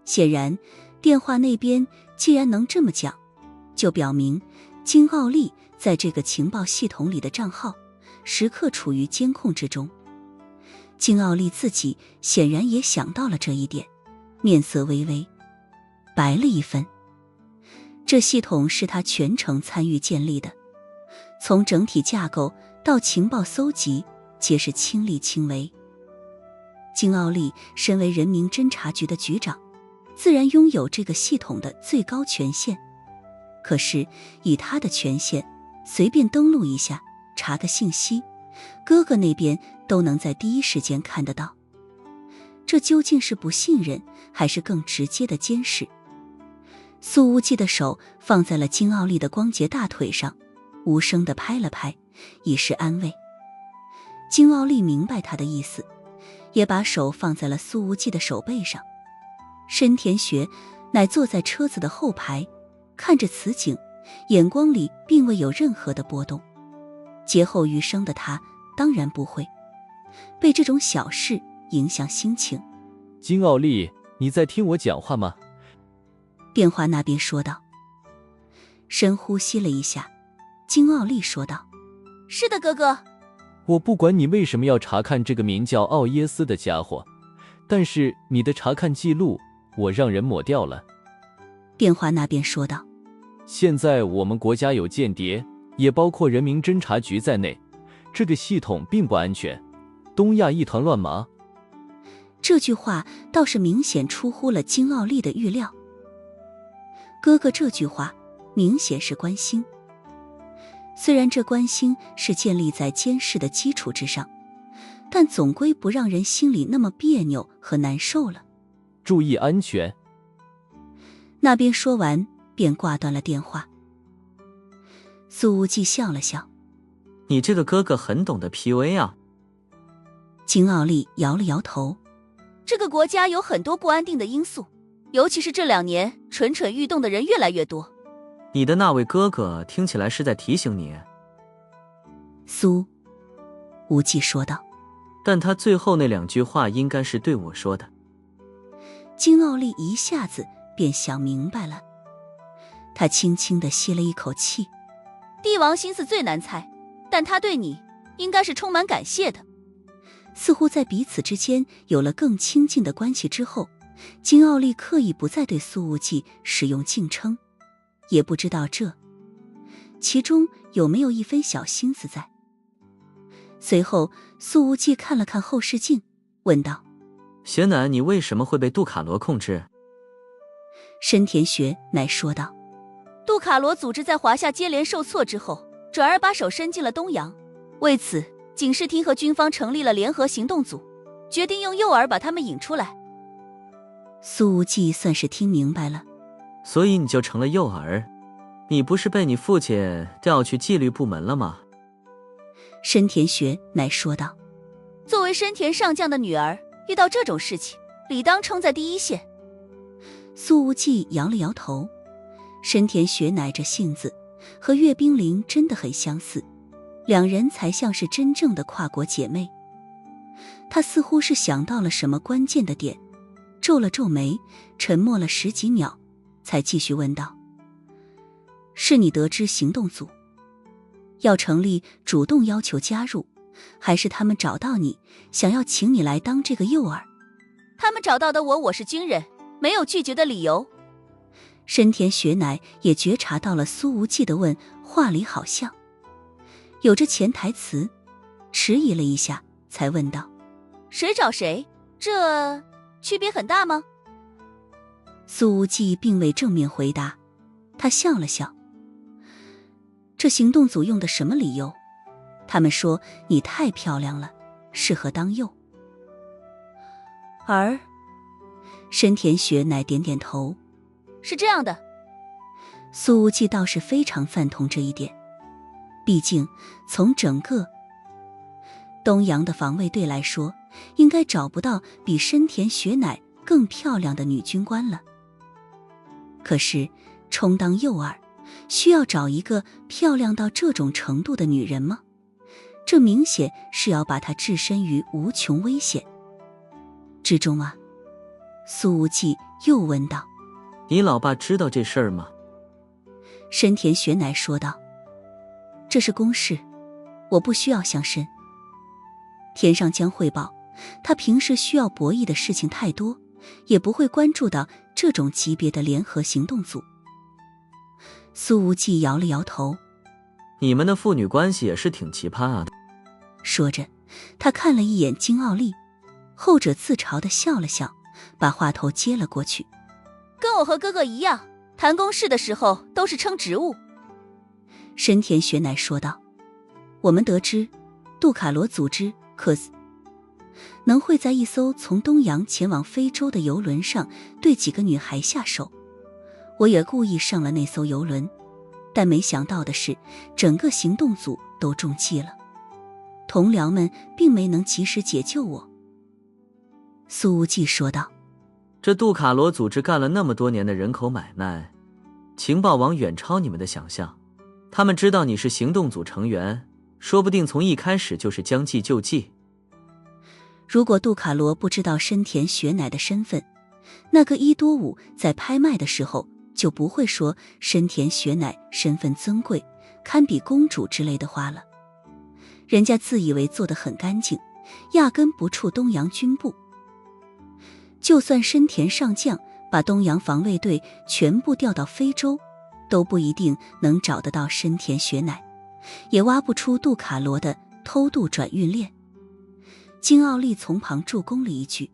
显然，电话那边既然能这么讲，就表明金奥利在这个情报系统里的账号时刻处于监控之中。金奥利自己显然也想到了这一点，面色微微白了一分。这系统是他全程参与建立的，从整体架构到情报搜集皆是亲力亲为。金奥利身为人民侦察局的局长，自然拥有这个系统的最高权限。可是以他的权限，随便登录一下，查个信息，哥哥那边都能在第一时间看得到。这究竟是不信任，还是更直接的监视？苏无忌的手放在了金奥利的光洁大腿上，无声地拍了拍，以示安慰。金奥利明白他的意思，也把手放在了苏无忌的手背上。深田学乃坐在车子的后排，看着此景，眼光里并未有任何的波动。劫后余生的他当然不会被这种小事影响心情。金奥利，你在听我讲话吗？电话那边说道。深呼吸了一下，金奥利说道：是的，哥哥。我不管你为什么要查看这个名叫奥耶斯的家伙，但是你的查看记录我让人抹掉了。电话那边说道。现在我们国家有间谍，也包括人民侦察局在内，这个系统并不安全，东亚一团乱麻。这句话倒是明显出乎了金奥利的预料。哥哥这句话明显是关心，虽然这关心是建立在监视的基础之上，但总归不让人心里那么别扭和难受了。注意安全。那边说完便挂断了电话。苏无忌笑了笑：你这个哥哥很懂得 PUA 啊。金奥利摇了摇头：这个国家有很多不安定的因素，尤其是这2年蠢蠢欲动的人越来越多。你的那位哥哥听起来是在提醒你。苏无忌说道。但他最后那2句话应该是对我说的。金奥利一下子便想明白了，他轻轻地吸了一口气。帝王心思最难猜，但他对你应该是充满感谢的。似乎在彼此之间有了更亲近的关系之后，金奥利刻意不再对苏无忌使用敬称，也不知道这其中有没有一分小心思在。随后苏无忌看了看后视镜，问道：学乃，你为什么会被杜卡罗控制？深田学乃说道：杜卡罗组织在华夏接连受挫之后，转而把手伸进了东洋，为此警视厅和军方成立了联合行动组，决定用诱饵把他们引出来。苏无忌算是听明白了。所以你就成了诱饵？你不是被你父亲调去纪律部门了吗？深田学乃说道：作为深田上将的女儿，遇到这种事情理当冲在第一线。苏无忌摇了摇头。深田学乃这性子和岳冰凌真的很相似，两人才像是真正的跨国姐妹。他似乎是想到了什么关键的点，皱了皱眉，沉默了10几秒，才继续问道：是你得知行动组要成立，主动要求加入，还是他们找到你，想要请你来当这个诱饵？他们找到的我是军人，没有拒绝的理由。深田学乃也觉察到了苏无忌的问话里好像有着潜台词，迟疑了一下，才问道：谁找谁？这区别很大吗？苏无忌并未正面回答，他笑了笑：这行动组用的什么理由？他们说你太漂亮了，适合当诱饵。深田学乃点点头：是这样的。苏无忌倒是非常赞同这一点，毕竟从整个东洋的防卫队来说，应该找不到比深田学乃更漂亮的女军官了。可是充当诱饵，需要找一个漂亮到这种程度的女人吗？这明显是要把她置身于无穷危险之中啊。苏无忌又问道。你老爸知道这事儿吗？深田雪乃说道。这是公事，我不需要向深。田上将汇报，他平时需要博弈的事情太多，也不会关注到这种级别的联合行动组。苏无忌摇了摇头。你们的父女关系也是挺奇葩啊。说着，他看了一眼金奥利，后者自嘲地笑了笑，把话头接了过去。跟我和哥哥一样，谈公事的时候都是称职务。深田雪乃说道。我们得知，杜卡罗组织能会在一艘从东洋前往非洲的游轮上对几个女孩下手。我也故意上了那艘游轮，但没想到的是，整个行动组都中计了。同僚们并没能及时解救我。苏无忌说道。这杜卡罗组织干了那么多年的人口买卖，情报网远超你们的想象。他们知道你是行动组成员，说不定从一开始就是将计就计。如果杜卡罗不知道深田雪乃的身份，那个伊多武在拍卖的时候就不会说深田雪乃身份尊贵，堪比公主之类的话了。人家自以为做得很干净，压根不触东洋军部。就算深田上将把东洋防卫队全部调到非洲，都不一定能找得到深田雪乃，也挖不出杜卡罗的偷渡转运链。金奥利从旁助攻了一句。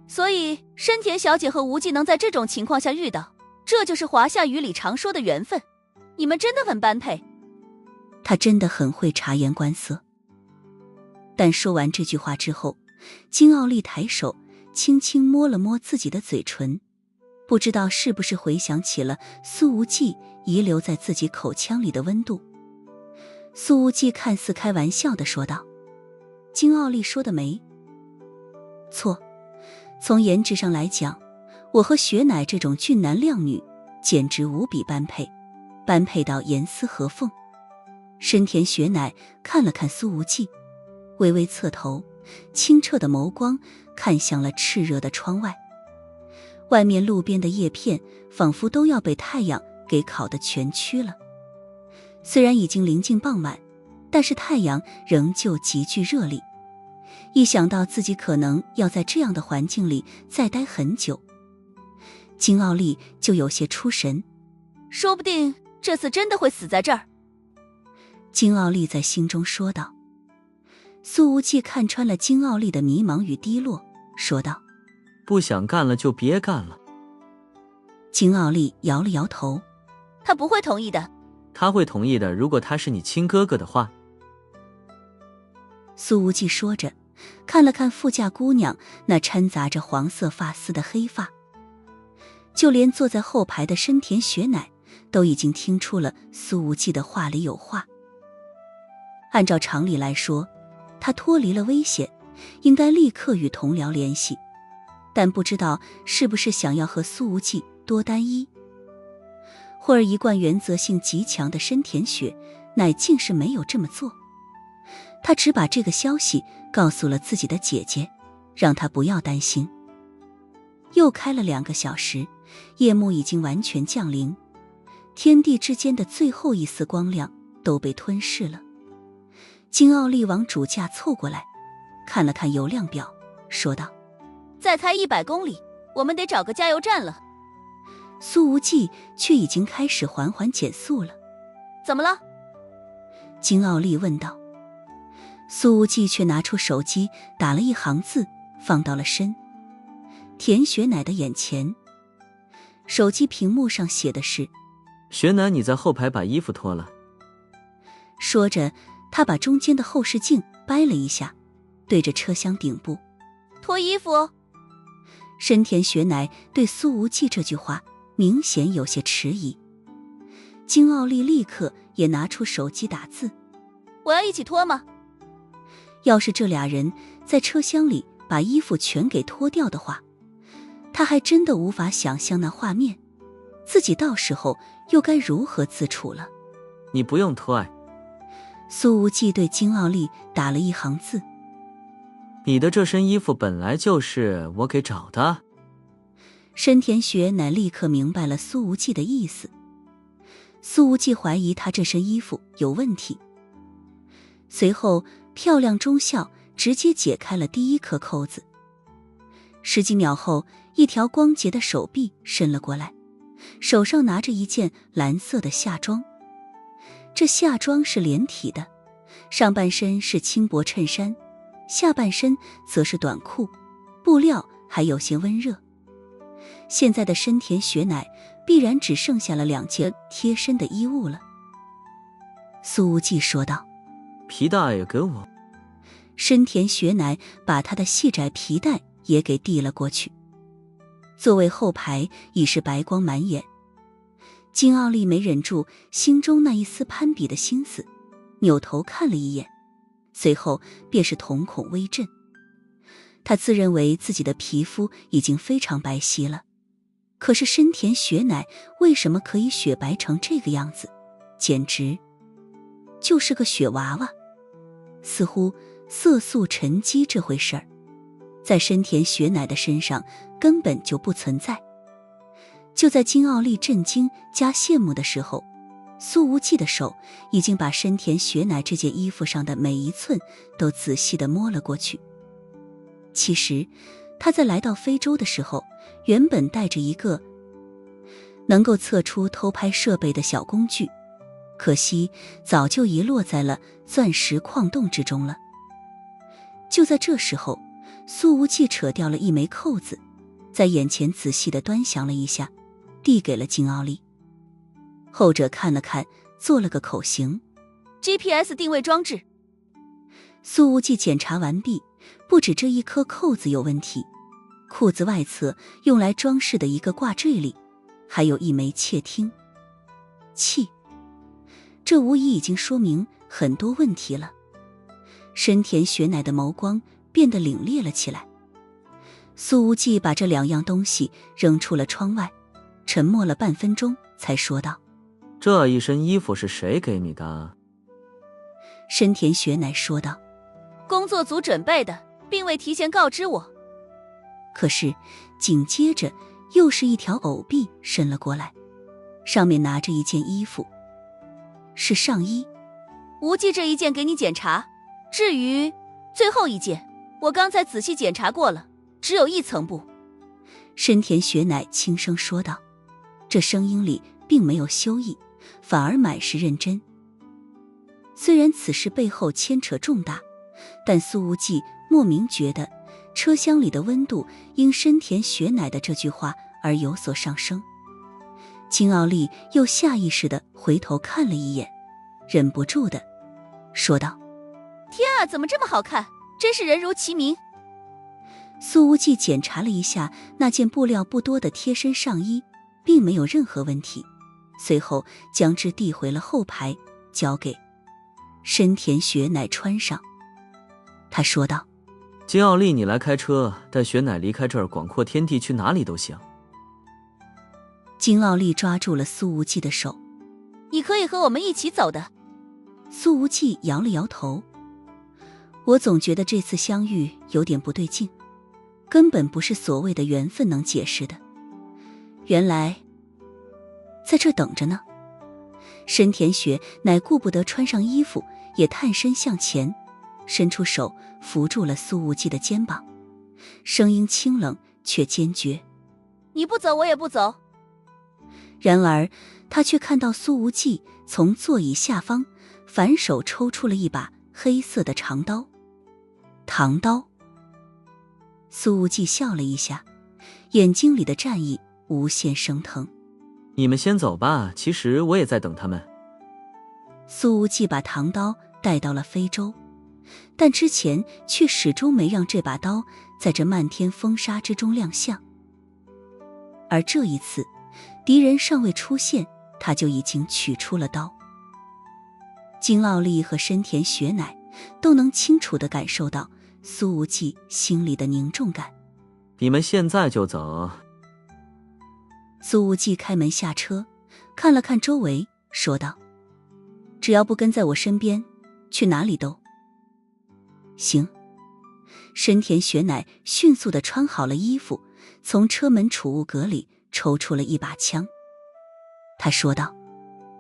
所以深田小姐和无忌能在这种情况下遇到，这就是华夏语里常说的缘分。你们真的很般配。他真的很会察言观色。但说完这句话之后，金奥利抬手轻轻摸了摸自己的嘴唇，不知道是不是回想起了苏无忌遗留在自己口腔里的温度。苏无忌看似开玩笑地说道。金奥利说的没错，从颜值上来讲，我和雪乃这种俊男靓女简直无比般配，般配到严丝合缝。深田雪乃看了看苏无忌，微微侧头，清澈的眸光看向了炽热的窗外。外面路边的叶片仿佛都要被太阳给烤得全曲了。虽然已经临近傍晚，但是太阳仍旧极具热力。一想到自己可能要在这样的环境里再待很久，金奥利就有些出神。说不定这次真的会死在这儿。金奥利在心中说道。苏无忌看穿了金奥利的迷茫与低落，说道。不想干了就别干了。金奥利摇了摇头。他不会同意的。他会同意的，如果他是你亲哥哥的话。苏无忌说着，看了看副驾姑娘那掺杂着黄色发丝的黑发，就连坐在后排的深田雪乃都已经听出了苏无忌的话里有话。按照常理来说，他脱离了危险，应该立刻与同僚联系，但不知道是不是想要和苏无忌多单一。或而一贯原则性极强的深田雪乃竟是没有这么做。他只把这个消息告诉了自己的姐姐，让她不要担心。又开了2个小时，夜幕已经完全降临，天地之间的最后一丝光亮都被吞噬了。金奥利往主驾凑过来，看了看油量表，说道。再开100公里，我们得找个加油站了。苏无忌却已经开始缓缓减速了。怎么了？金奥利问道。苏无忌却拿出手机打了一行字，放到了深田雪乃的眼前。手机屏幕上写的是：雪乃，你在后排把衣服脱了。说着，他把中间的后视镜掰了一下，对着车厢顶部。脱衣服哦。深田雪乃对苏无忌这句话明显有些迟疑。金奥利立刻也拿出手机打字。我要一起脱吗？要是这俩人在车厢里把衣服全给脱掉的话，他还真的无法想象那画面，自己到时候又该如何自处了。你不用脱爱。苏无忌对金奥利打了一行字。你的这身衣服本来就是我给找的。深田雪乃立刻明白了苏无忌的意思。苏无忌怀疑他这身衣服有问题，随后漂亮中笑直接解开了第一颗扣子。十几秒后，一条光洁的手臂伸了过来，手上拿着一件蓝色的夏装。这夏装是连体的，上半身是轻薄衬衫，下半身则是短裤，布料还有些温热。现在的深田雪乃必然只剩下了2件贴身的衣物了。苏无忌说道：皮带也给我。深田雪乃把他的细窄皮带也给递了过去。座位后排已是白光满眼，金奥利没忍住心中那一丝攀比的心思，扭头看了一眼，随后便是瞳孔微震。他自认为自己的皮肤已经非常白皙了，可是深田雪乃为什么可以雪白成这个样子？简直就是个雪娃娃。似乎色素沉积这回事儿，在深田雪乃的身上根本就不存在。就在金奥利震惊加羡慕的时候，苏无忌的手已经把深田雪乃这件衣服上的每一寸都仔细地摸了过去。其实他在来到非洲的时候，原本带着一个能够测出偷拍设备的小工具，可惜早就遗落在了钻石矿洞之中了。就在这时候，苏无忌扯掉了一枚扣子，在眼前仔细地端详了一下，递给了金奥利。后者看了看，做了个口型 GPS 定位装置。苏无忌检查完毕，不止这一颗扣子有问题，裤子外侧用来装饰的一个挂坠里还有一枚窃听器，这无疑已经说明很多问题了。深田雪乃的眸光变得凛冽了起来。苏无忌把这2样东西扔出了窗外，沉默了半分钟才说道：这一身衣服是谁给你的？深田雪乃说道：工作组准备的，并未提前告知我。可是紧接着又是一条藕臂伸了过来，上面拿着一件衣服，是上衣。无忌这一件给你检查，至于最后一件，我刚才仔细检查过了，只有1层布。深田雪乃轻声说道，这声音里并没有羞意，反而满是认真。虽然此事背后牵扯重大，但苏无忌莫名觉得车厢里的温度因深田雪乃的这句话而有所上升。金奥利又下意识地回头看了一眼，忍不住地说道：天啊，怎么这么好看，真是人如其名。苏无忌检查了一下那件布料不多的贴身上衣，并没有任何问题，随后将之递回了后排，交给深田雪乃穿上。他说道：金奥利，你来开车，带雪乃离开这儿，广阔天地，去哪里都行。金奥利抓住了苏无忌的手：你可以和我们一起走的。苏无忌摇了摇头：我总觉得这次相遇有点不对劲，根本不是所谓的缘分能解释的。原来在这等着呢。深田雪乃顾不得穿上衣服，也探身向前，伸出手扶住了苏无忌的肩膀，声音清冷却坚决：你不走我也不走。然而他却看到苏无忌从座椅下方反手抽出了一把黑色的长刀，唐刀。苏无忌笑了一下，眼睛里的战意无限升腾。你们先走吧，其实我也在等他们。苏无忌把唐刀带到了非洲，但之前却始终没让这把刀在这漫天风沙之中亮相。而这一次，敌人尚未出现，他就已经取出了刀。金奥利和深田雪乃都能清楚地感受到苏无忌心里的凝重感。你们现在就走。苏无忌开门下车，看了看周围，说道：只要不跟在我身边，去哪里都行。深田雪乃迅速地穿好了衣服，从车门储物格里抽出了一把枪。他说道：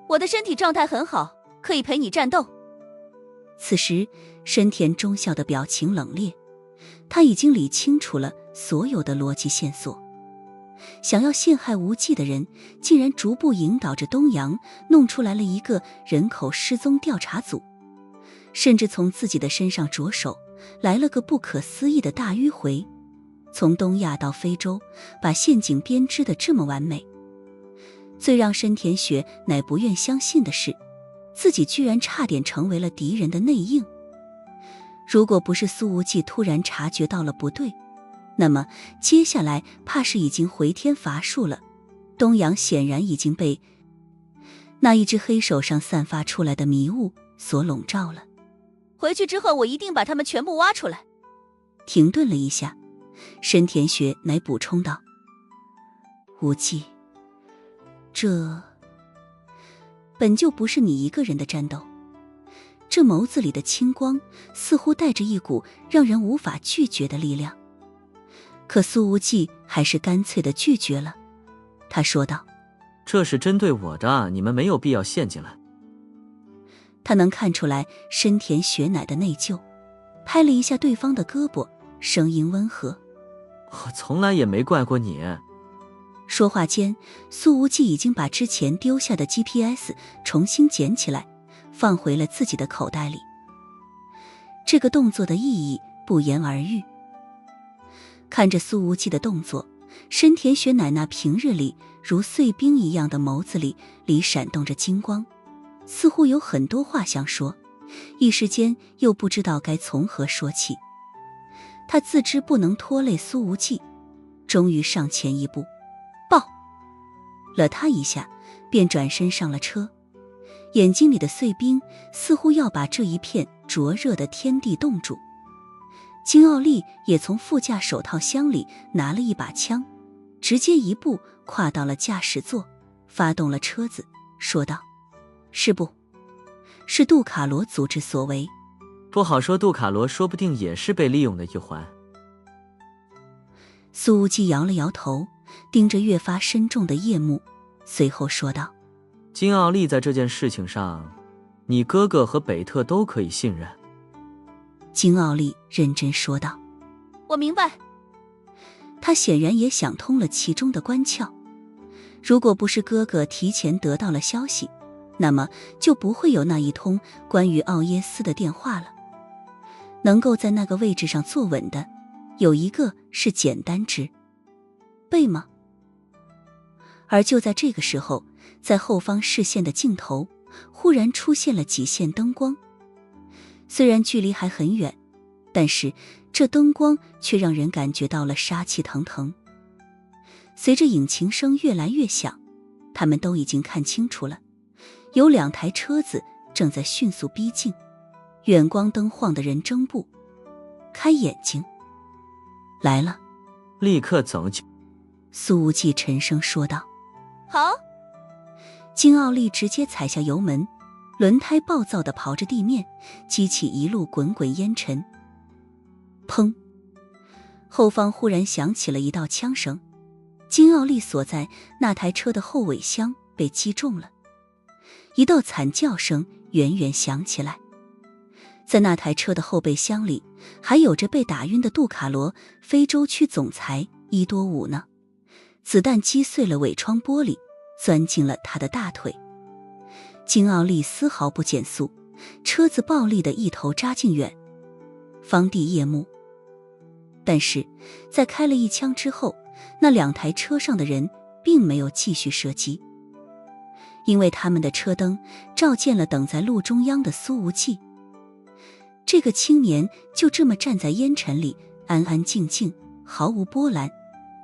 我的身体状态很好，可以陪你战斗。此时深田中校的表情冷冽，他已经理清楚了所有的逻辑线索。想要陷害无忌的人，竟然逐步引导着东阳弄出来了一个人口失踪调查组，甚至从自己的身上着手，来了个不可思议的大迂回，从东亚到非洲，把陷阱编织得这么完美。最让深田雪乃不愿相信的是，自己居然差点成为了敌人的内应。如果不是苏无忌突然察觉到了不对，那么接下来怕是已经回天乏术了。东阳显然已经被那一只黑手上散发出来的迷雾所笼罩了。回去之后我一定把他们全部挖出来。停顿了一下，深田雪乃补充道：无忌，这本就不是你一个人的战斗。这眸子里的青光似乎带着一股让人无法拒绝的力量。可苏无忌还是干脆地拒绝了。他说道：这是针对我的，你们没有必要陷进来。他能看出来深田雪乃的内疚，拍了一下对方的胳膊，声音温和：我从来也没怪过你。说话间，苏无忌已经把之前丢下的 GPS 重新捡起来，放回了自己的口袋里。这个动作的意义不言而喻。看着苏无忌的动作，深田雪乃那平日里如碎冰一样的眸子里闪动着金光，似乎有很多话想说，一时间又不知道该从何说起。他自知不能拖累苏无忌，终于上前一步，报了他一下，便转身上了车。眼睛里的碎冰似乎要把这一片灼热的天地冻住。金奥利也从副驾手套箱里拿了一把枪，直接一步跨到了驾驶座，发动了车子，说道：是不是杜卡罗组织所为？不好说，杜卡罗说不定也是被利用的一环。苏无忌摇了摇头，盯着越发深重的夜幕，随后说道：金奥利在这件事情上，你哥哥和北特都可以信任。金奥利认真说道：我明白。他显然也想通了其中的关窍。如果不是哥哥提前得到了消息，那么就不会有那一通关于奥耶斯的电话了。能够在那个位置上坐稳的，有一个是简单之辈吗？而就在这个时候，在后方视线的尽头，忽然出现了几线灯光。虽然距离还很远，但是这灯光却让人感觉到了杀气腾腾。随着引擎声越来越响，他们都已经看清楚了，有2台车子正在迅速逼近。远光灯晃的人睁不开眼睛。来了，立刻走。苏无忌沉声说道。好。金奥利直接踩下油门，轮胎暴躁地刨着地面，激起一路滚滚烟尘。砰！后方忽然响起了一道枪声，金奥利所在那台车的后尾箱被击中了，一道惨叫声远远响起来。在那台车的后备箱里，还有着被打晕的杜卡罗非洲区总裁伊多伍呢。子弹击碎了尾窗玻璃，钻进了他的大腿。金奥利丝毫不减速，车子暴力的一头扎进远方地夜幕。但是在开了一枪之后，那2台车上的人并没有继续射击，因为他们的车灯照见了等在路中央的苏无忌。这个青年就这么站在烟尘里，安安静静，毫无波澜，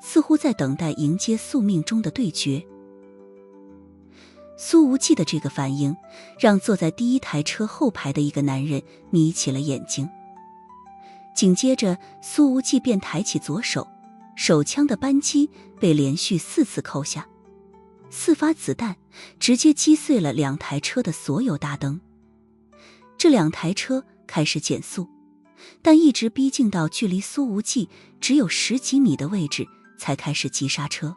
似乎在等待迎接宿命中的对决。苏无忌的这个反应让坐在第1台车后排的一个男人眯起了眼睛。紧接着苏无忌便抬起左手，手枪的扳机被连续4次扣下，4发子弹直接击碎了2台车的所有大灯。这2台车开始减速，但一直逼近到距离苏无忌只有10几米的位置才开始急刹车，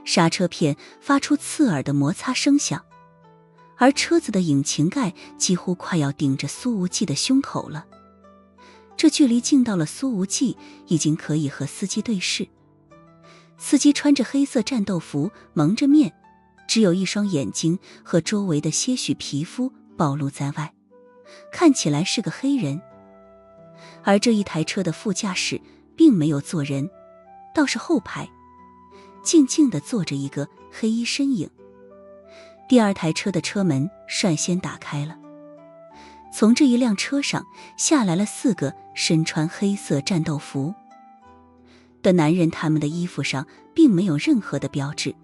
刹车片发出刺耳的摩擦声响，而车子的引擎盖几乎快要顶着苏无忌的胸口了。这距离近到了苏无忌已经可以和司机对视。司机穿着黑色战斗服，蒙着面，只有一双眼睛和周围的些许皮肤暴露在外，看起来是个黑人。而这一台车的副驾驶并没有坐人，倒是后排静静地坐着一个黑衣身影。第二台车的车门率先打开了，从这一辆车上下来了4个身穿黑色战斗服的男人，他们的衣服上并没有任何的标志，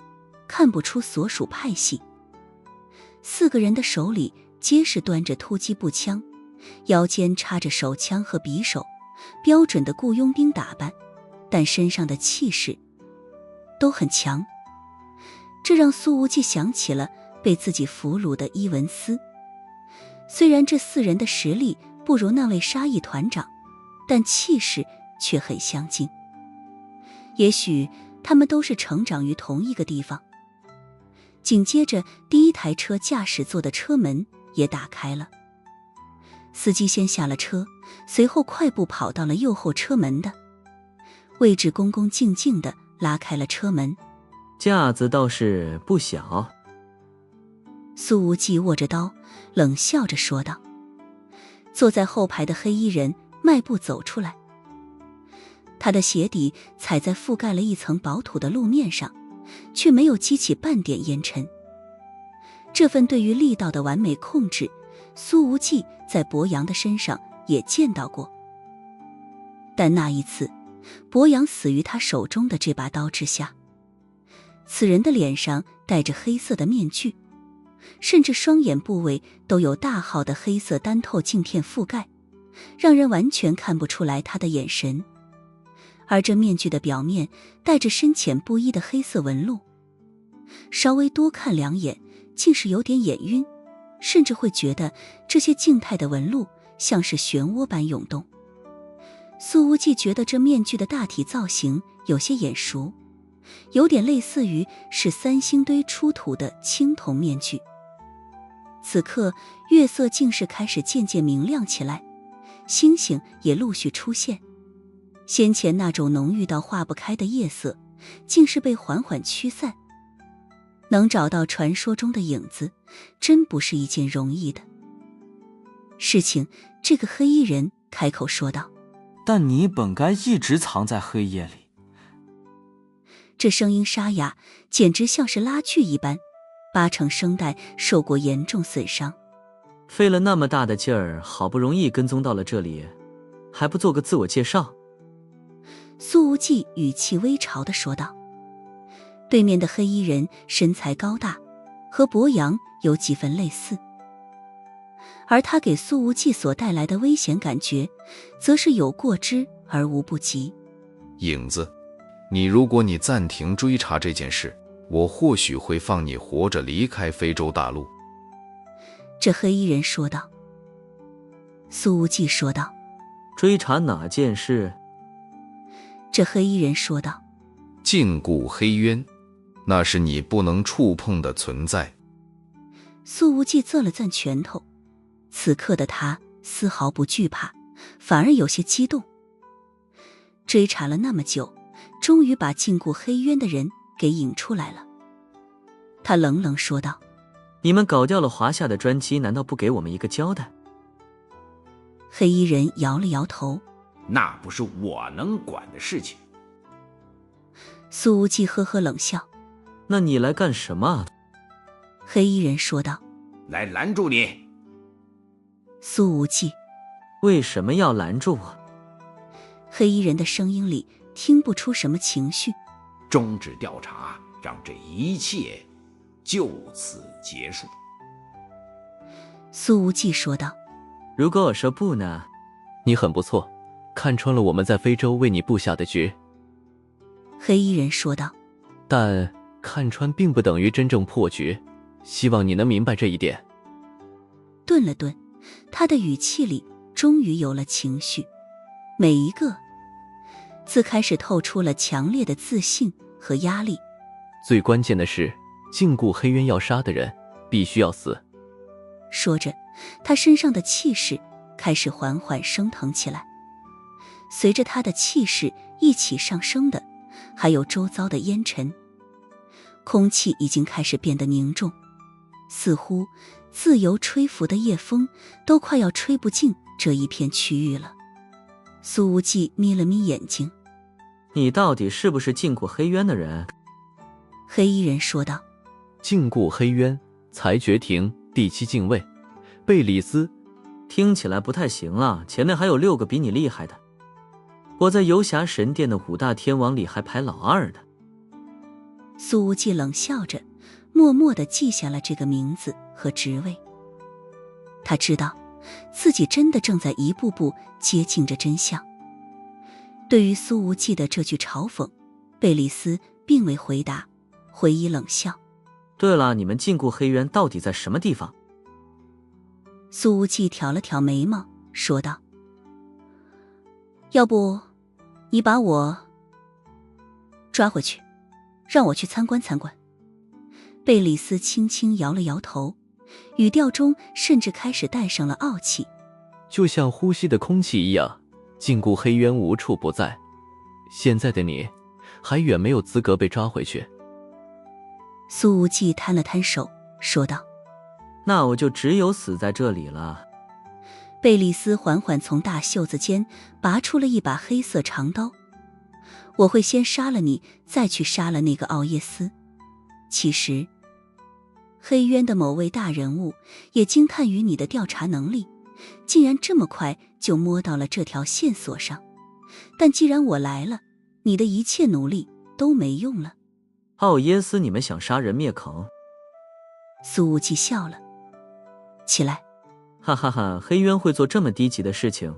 看不出所属派系。4个人的手里皆是端着突击步枪，腰间插着手枪和匕首，标准的雇佣兵打扮，但身上的气势都很强。这让苏无忌想起了被自己俘虏的伊文斯。虽然这4人的实力不如那位沙溢团长，但气势却很相近。也许他们都是成长于同一个地方。紧接着，第一台车驾驶座的车门也打开了，司机先下了车，随后快步跑到了右后车门的位置，恭恭敬敬地拉开了车门。架子倒是不小。苏无忌握着刀，冷笑着说道。坐在后排的黑衣人迈步走出来，他的鞋底踩在覆盖了一层薄土的路面上，却没有激起半点烟尘。这份对于力道的完美控制，苏无忌在博洋的身上也见到过，但那一次博洋死于他手中的这把刀之下。此人的脸上戴着黑色的面具，甚至双眼部位都有大号的黑色单透镜片覆盖，让人完全看不出来他的眼神。而这面具的表面带着深浅不一的黑色纹路，稍微多看2眼竟是有点眼晕，甚至会觉得这些静态的纹路像是漩涡般涌动。苏无忌觉得这面具的大体造型有些眼熟，有点类似于是3星堆出土的青铜面具。此刻月色竟是开始渐渐明亮起来，星星也陆续出现，先前那种浓郁到化不开的夜色竟是被缓缓驱散。能找到传说中的影子，真不是一件容易的事情。这个黑衣人开口说道。但你本该一直藏在黑夜里。这声音沙哑，简直像是拉锯一般，8成声带受过严重损伤。费了那么大的劲儿，好不容易跟踪到了这里，还不做个自我介绍？苏无忌语气微潮地说道。对面的黑衣人身材高大，和博洋有几分类似，而他给苏无忌所带来的危险感觉，则是有过之而无不及。影子，如果你暂停追查这件事，我或许会放你活着离开非洲大陆。这黑衣人说道。苏无忌说道。追查哪件事？这黑衣人说道。禁锢黑渊，那是你不能触碰的存在。苏无忌攥了攥拳头，此刻的他丝毫不惧怕，反而有些激动。追查了那么久，终于把禁锢黑渊的人给引出来了。他冷冷说道。你们搞掉了华夏的专机，难道不给我们一个交代？黑衣人摇了摇头。那不是我能管的事情。苏无忌呵呵冷笑。那你来干什么？黑衣人说道。来拦住你。苏无忌。为什么要拦住我？黑衣人的声音里听不出什么情绪。终止调查，让这一切就此结束。苏无忌说道。如果我说不呢？你很不错，看穿了我们在非洲为你布下的局。黑衣人说道。但看穿并不等于真正破局，希望你能明白这一点。顿了顿，他的语气里终于有了情绪。每一个自开始透出了强烈的自信和压力。最关键的是，禁锢黑渊要杀的人必须要死。说着，他身上的气势开始缓缓升腾起来。随着他的气势一起上升的，还有周遭的烟尘。空气已经开始变得凝重，似乎自由吹拂的夜风都快要吹不进这一片区域了。苏无忌眯了眯眼睛：“你到底是不是禁锢黑渊的人？”黑衣人说道：“禁锢黑渊，裁决庭第7禁卫，贝里斯。”听起来不太行啊，前面还有6个比你厉害的。我在游侠神殿的5大天王里还排老2的。苏无忌冷笑着，默默地记下了这个名字和职位。他知道自己真的正在一步步接近着真相。对于苏无忌的这句嘲讽，贝里斯并未回答，回以冷笑：“对了，你们禁锢黑渊到底在什么地方？”苏无忌挑了挑眉毛，说道：“要不你把我抓回去，让我去参观参观。”贝里斯轻轻摇了摇头，语调中甚至开始带上了傲气：“就像呼吸的空气一样，禁锢黑渊无处不在。现在的你还远没有资格被抓回去。”苏无忌摊了摊手，说道：“那我就只有死在这里了。”贝里斯缓缓从大袖子间拔出了一把黑色长刀：“我会先杀了你，再去杀了那个奥耶斯。”其实黑渊的某位大人物也惊叹于你的调查能力，竟然这么快就摸到了这条线索上。但既然我来了，你的一切努力都没用了。奥耶斯，你们想杀人灭口？苏无忌笑了起来：“哈哈哈，黑渊会做这么低级的事情？”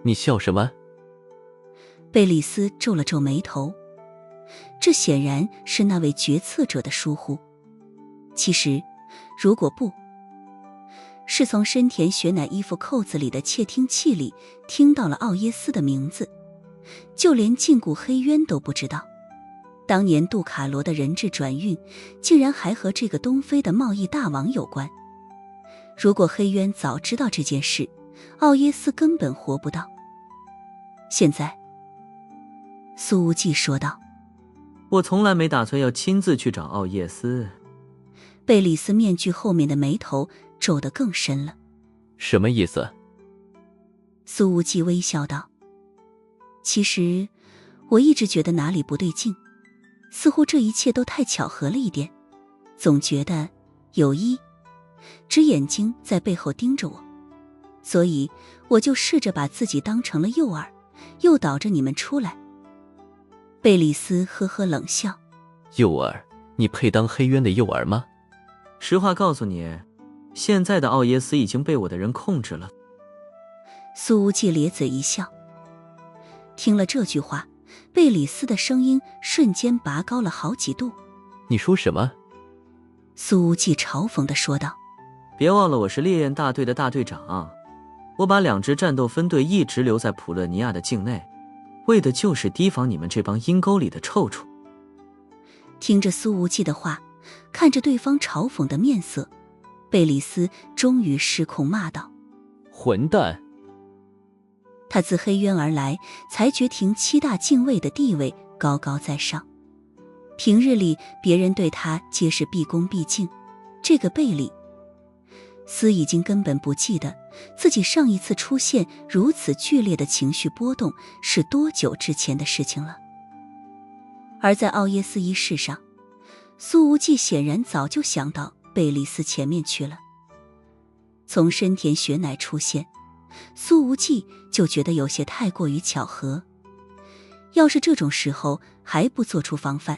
你笑什么？贝里斯皱了皱眉头，这显然是那位决策者的疏忽。其实，如果不是从深田雪乃衣服扣子里的窃听器里听到了奥耶斯的名字，就连禁锢黑渊都不知道。当年杜卡罗的人质转运，竟然还和这个东非的贸易大王有关。如果黑渊早知道这件事，奥耶斯根本活不到现在。苏无忌说道：“我从来没打算要亲自去找奥耶斯。”贝里斯面具后面的眉头皱得更深了。什么意思？苏无忌微笑道：“其实我一直觉得哪里不对劲，似乎这一切都太巧合了一点，总觉得有一只眼睛在背后盯着我，所以我就试着把自己当成了诱饵，诱导着你们出来。”贝里斯呵呵冷笑：“诱饵？你配当黑渊的诱饵吗？”实话告诉你，现在的奥耶斯已经被我的人控制了。苏无忌咧嘴一笑。听了这句话，贝里斯的声音瞬间拔高了好几度。你说什么？苏无忌嘲讽地说道：“别忘了我是烈焰大队的大队长，我把2支战斗分队一直留在普勒尼亚的境内，为的就是提防你们这帮阴沟里的臭虫。”听着苏无忌的话，看着对方嘲讽的面色，贝里斯终于失控骂道：“混蛋！”他自黑渊而来，裁决庭7大禁卫的地位高高在上，平日里别人对他皆是毕恭毕敬，这个贝里斯已经根本不记得自己上一次出现如此剧烈的情绪波动是多久之前的事情了。而在奥耶斯一事上，苏无忌显然早就想到贝里斯前面去了。从深田雪乃出现，苏无忌就觉得有些太过于巧合。要是这种时候还不做出防范，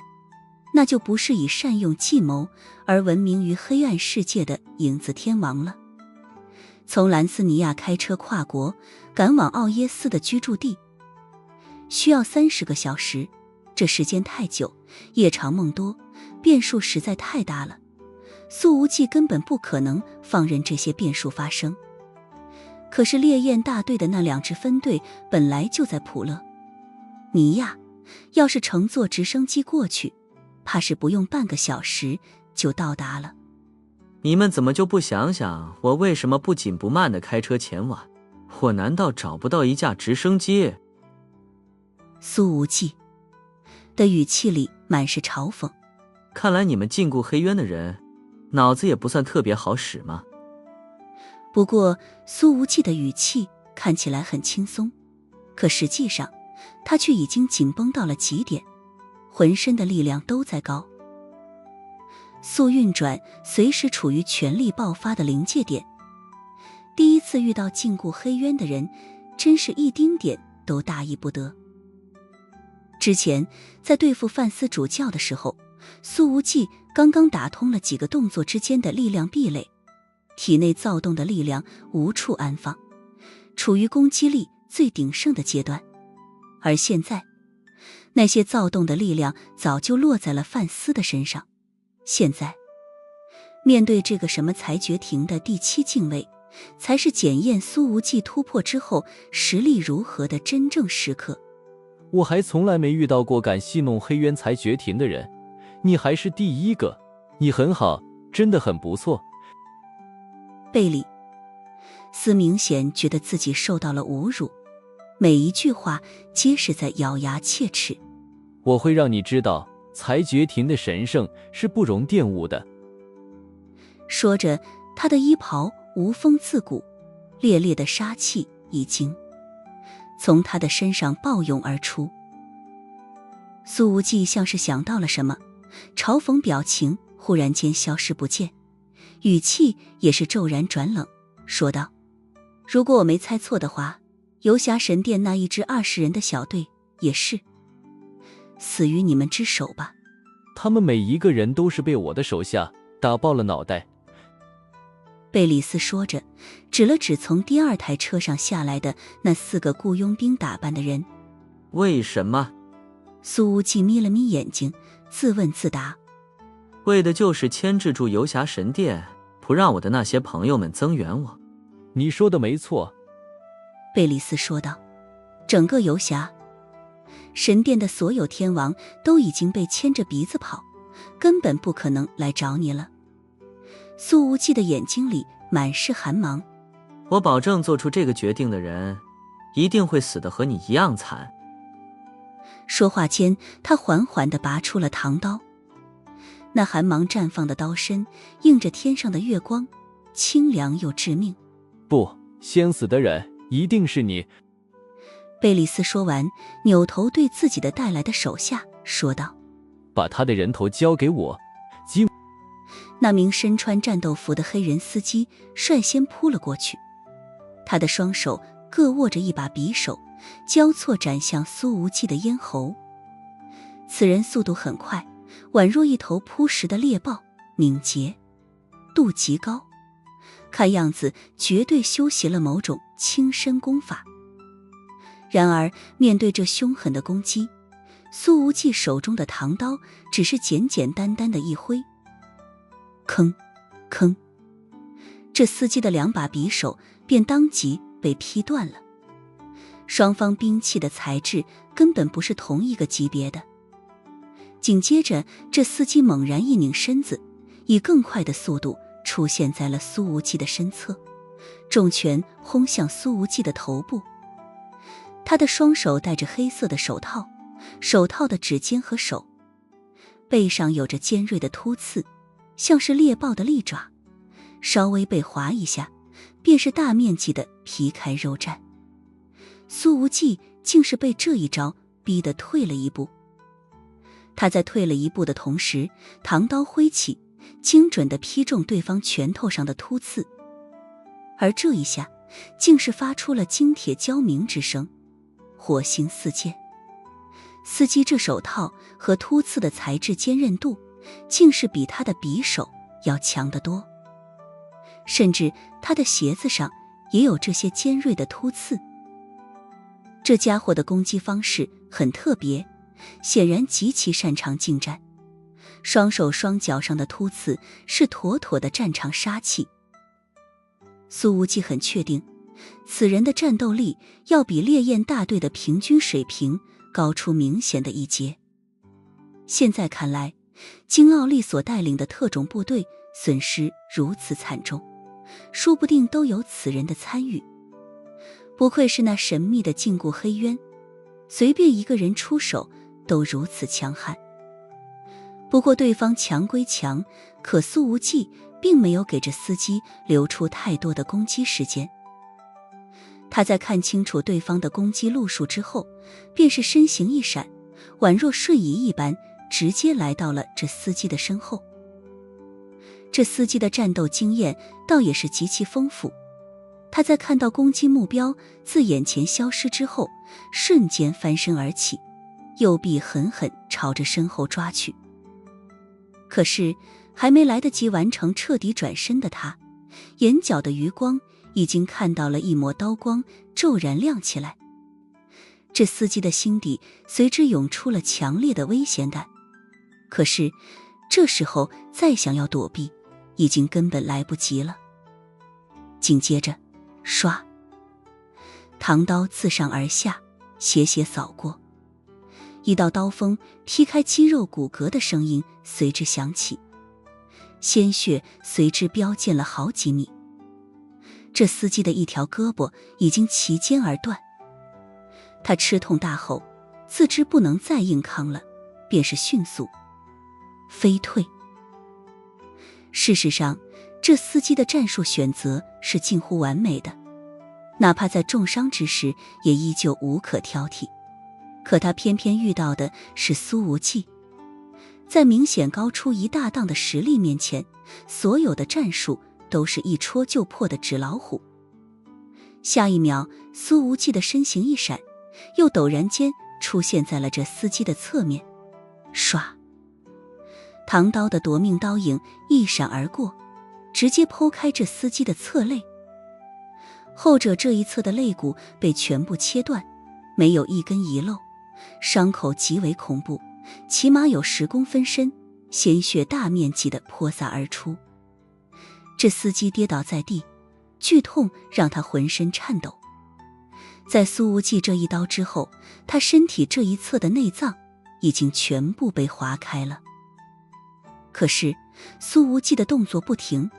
那就不是以善用计谋而闻名于黑暗世界的影子天王了。从兰斯尼亚开车跨国赶往奥耶斯的居住地，需要30个小时，这时间太久，夜长梦多，变数实在太大了。苏无忌根本不可能放任这些变数发生。可是烈焰大队的那2支分队本来就在普勒，你呀，要是乘坐直升机过去，怕是不用半个小时就到达了。你们怎么就不想想，我为什么不紧不慢地开车前往？我难道找不到一架直升机？苏无忌的语气里满是嘲讽。看来你们禁锢黑渊的人，脑子也不算特别好使嘛。不过苏无忌的语气看起来很轻松，可实际上他却已经紧绷到了极点，浑身的力量都在高速运转，随时处于全力爆发的临界点。第一次遇到禁锢黑渊的人，真是一丁点都大意不得。之前在对付范思主教的时候，苏无忌刚刚打通了几个动作之间的力量壁垒，体内躁动的力量无处安放，处于攻击力最鼎盛的阶段。而现在，那些躁动的力量早就落在了范思的身上。现在，面对这个什么裁决庭的第7禁卫，才是检验苏无忌突破之后实力如何的真正时刻。我还从来没遇到过敢戏弄黑渊裁决庭的人，你还是第一个。你很好，真的很不错。贝里斯明显觉得自己受到了侮辱，每一句话皆是在咬牙切齿。我会让你知道，裁决庭的神圣是不容玷污的。说着，他的衣袍无风自鼓，烈烈的杀气已经从他的身上暴涌而出。苏无忌像是想到了什么，嘲讽表情忽然间消失不见，语气也是骤然转冷，说道：如果我没猜错的话，游侠神殿那一支20人的小队也是死于你们之手吧？他们每一个人都是被我的手下打爆了脑袋。贝里斯说着，指了指从第2台车上下来的那4个雇佣兵打扮的人。为什么？苏无忌眯了眯眼睛，自问自答：为的就是牵制住游侠神殿，不让我的那些朋友们增援我。你说的没错，贝里斯说道。整个游侠神殿的所有天王都已经被牵着鼻子跑，根本不可能来找你了。苏无忌的眼睛里满是寒芒。我保证做出这个决定的人，一定会死得和你一样惨。说话间，他缓缓地拔出了唐刀，那寒芒绽放的刀身映着天上的月光，清凉又致命。不，先死的人一定是你。贝里斯说完，扭头对自己的带来的手下说道：把他的人头交给我。那名身穿战斗服的黑人司机率先扑了过去，他的双手各握着一把匕首，交错斩向苏无忌的咽喉。此人速度很快，宛若一头扑食的猎豹，敏捷度极高，看样子绝对修习了某种轻身功法。然而面对这凶狠的攻击，苏无忌手中的唐刀只是简简单单的一挥，吭吭，这司机的2把匕首便当即被劈断了。双方兵器的材质根本不是同一个级别的。紧接着，这司机猛然一拧身子，以更快的速度出现在了苏无忌的身侧，重拳轰向苏无忌的头部。他的双手戴着黑色的手套，手套的指尖和手背上有着尖锐的突刺，像是猎豹的利爪，稍微被划一下，便是大面积的皮开肉绽。苏无忌竟是被这一招逼得退了一步。他在退了一步的同时，唐刀挥起，精准地劈中对方拳头上的突刺，而这一下竟是发出了金铁交鸣之声，火星四溅。司机这手套和突刺的材质坚韧度竟是比他的匕首要强得多，甚至他的鞋子上也有这些尖锐的突刺。这家伙的攻击方式很特别，显然极其擅长近战，双手双脚上的突刺是妥妥的战场杀气。苏无忌很确定，此人的战斗力要比烈焰大队的平均水平高出明显的一截。现在看来，金奥利所带领的特种部队损失如此惨重，说不定都有此人的参与。不愧是那神秘的禁锢黑渊，随便一个人出手都如此强悍。不过对方强归强，可苏无忌并没有给这司机留出太多的攻击时间。他在看清楚对方的攻击路数之后，便是身形一闪，宛若瞬移一般，直接来到了这司机的身后。这司机的战斗经验倒也是极其丰富，他在看到攻击目标自眼前消失之后，瞬间翻身而起，右臂狠狠朝着身后抓去。可是还没来得及完成彻底转身的他，眼角的余光已经看到了一抹刀光骤然亮起来。这司机的心底随之涌出了强烈的危险感，可是这时候再想要躲避，已经根本来不及了。紧接着，唰，唐刀自上而下，斜斜扫过，一道刀锋劈开肌肉骨骼的声音随之响起，鲜血随之飙溅了好几米。这司机的一条胳膊已经齐肩而断，他吃痛大吼，自知不能再硬抗了，便是迅速飞退。事实上，这司机的战术选择是近乎完美的，哪怕在重伤之时也依旧无可挑剔。可他偏偏遇到的是苏无忌，在明显高出一大档的实力面前，所有的战术都是一戳就破的纸老虎。下一秒，苏无忌的身形一闪，又陡然间出现在了这司机的侧面。唰，唐刀的夺命刀影一闪而过，直接剖开这司机的侧肋。后者这一侧的肋骨被全部切断，没有一根遗漏，伤口极为恐怖，起码有10公分深，鲜血大面积地泼洒而出。这司机跌倒在地，剧痛让他浑身颤抖。在苏无忌这一刀之后，他身体这一侧的内脏已经全部被划开了。可是苏无忌的动作不停，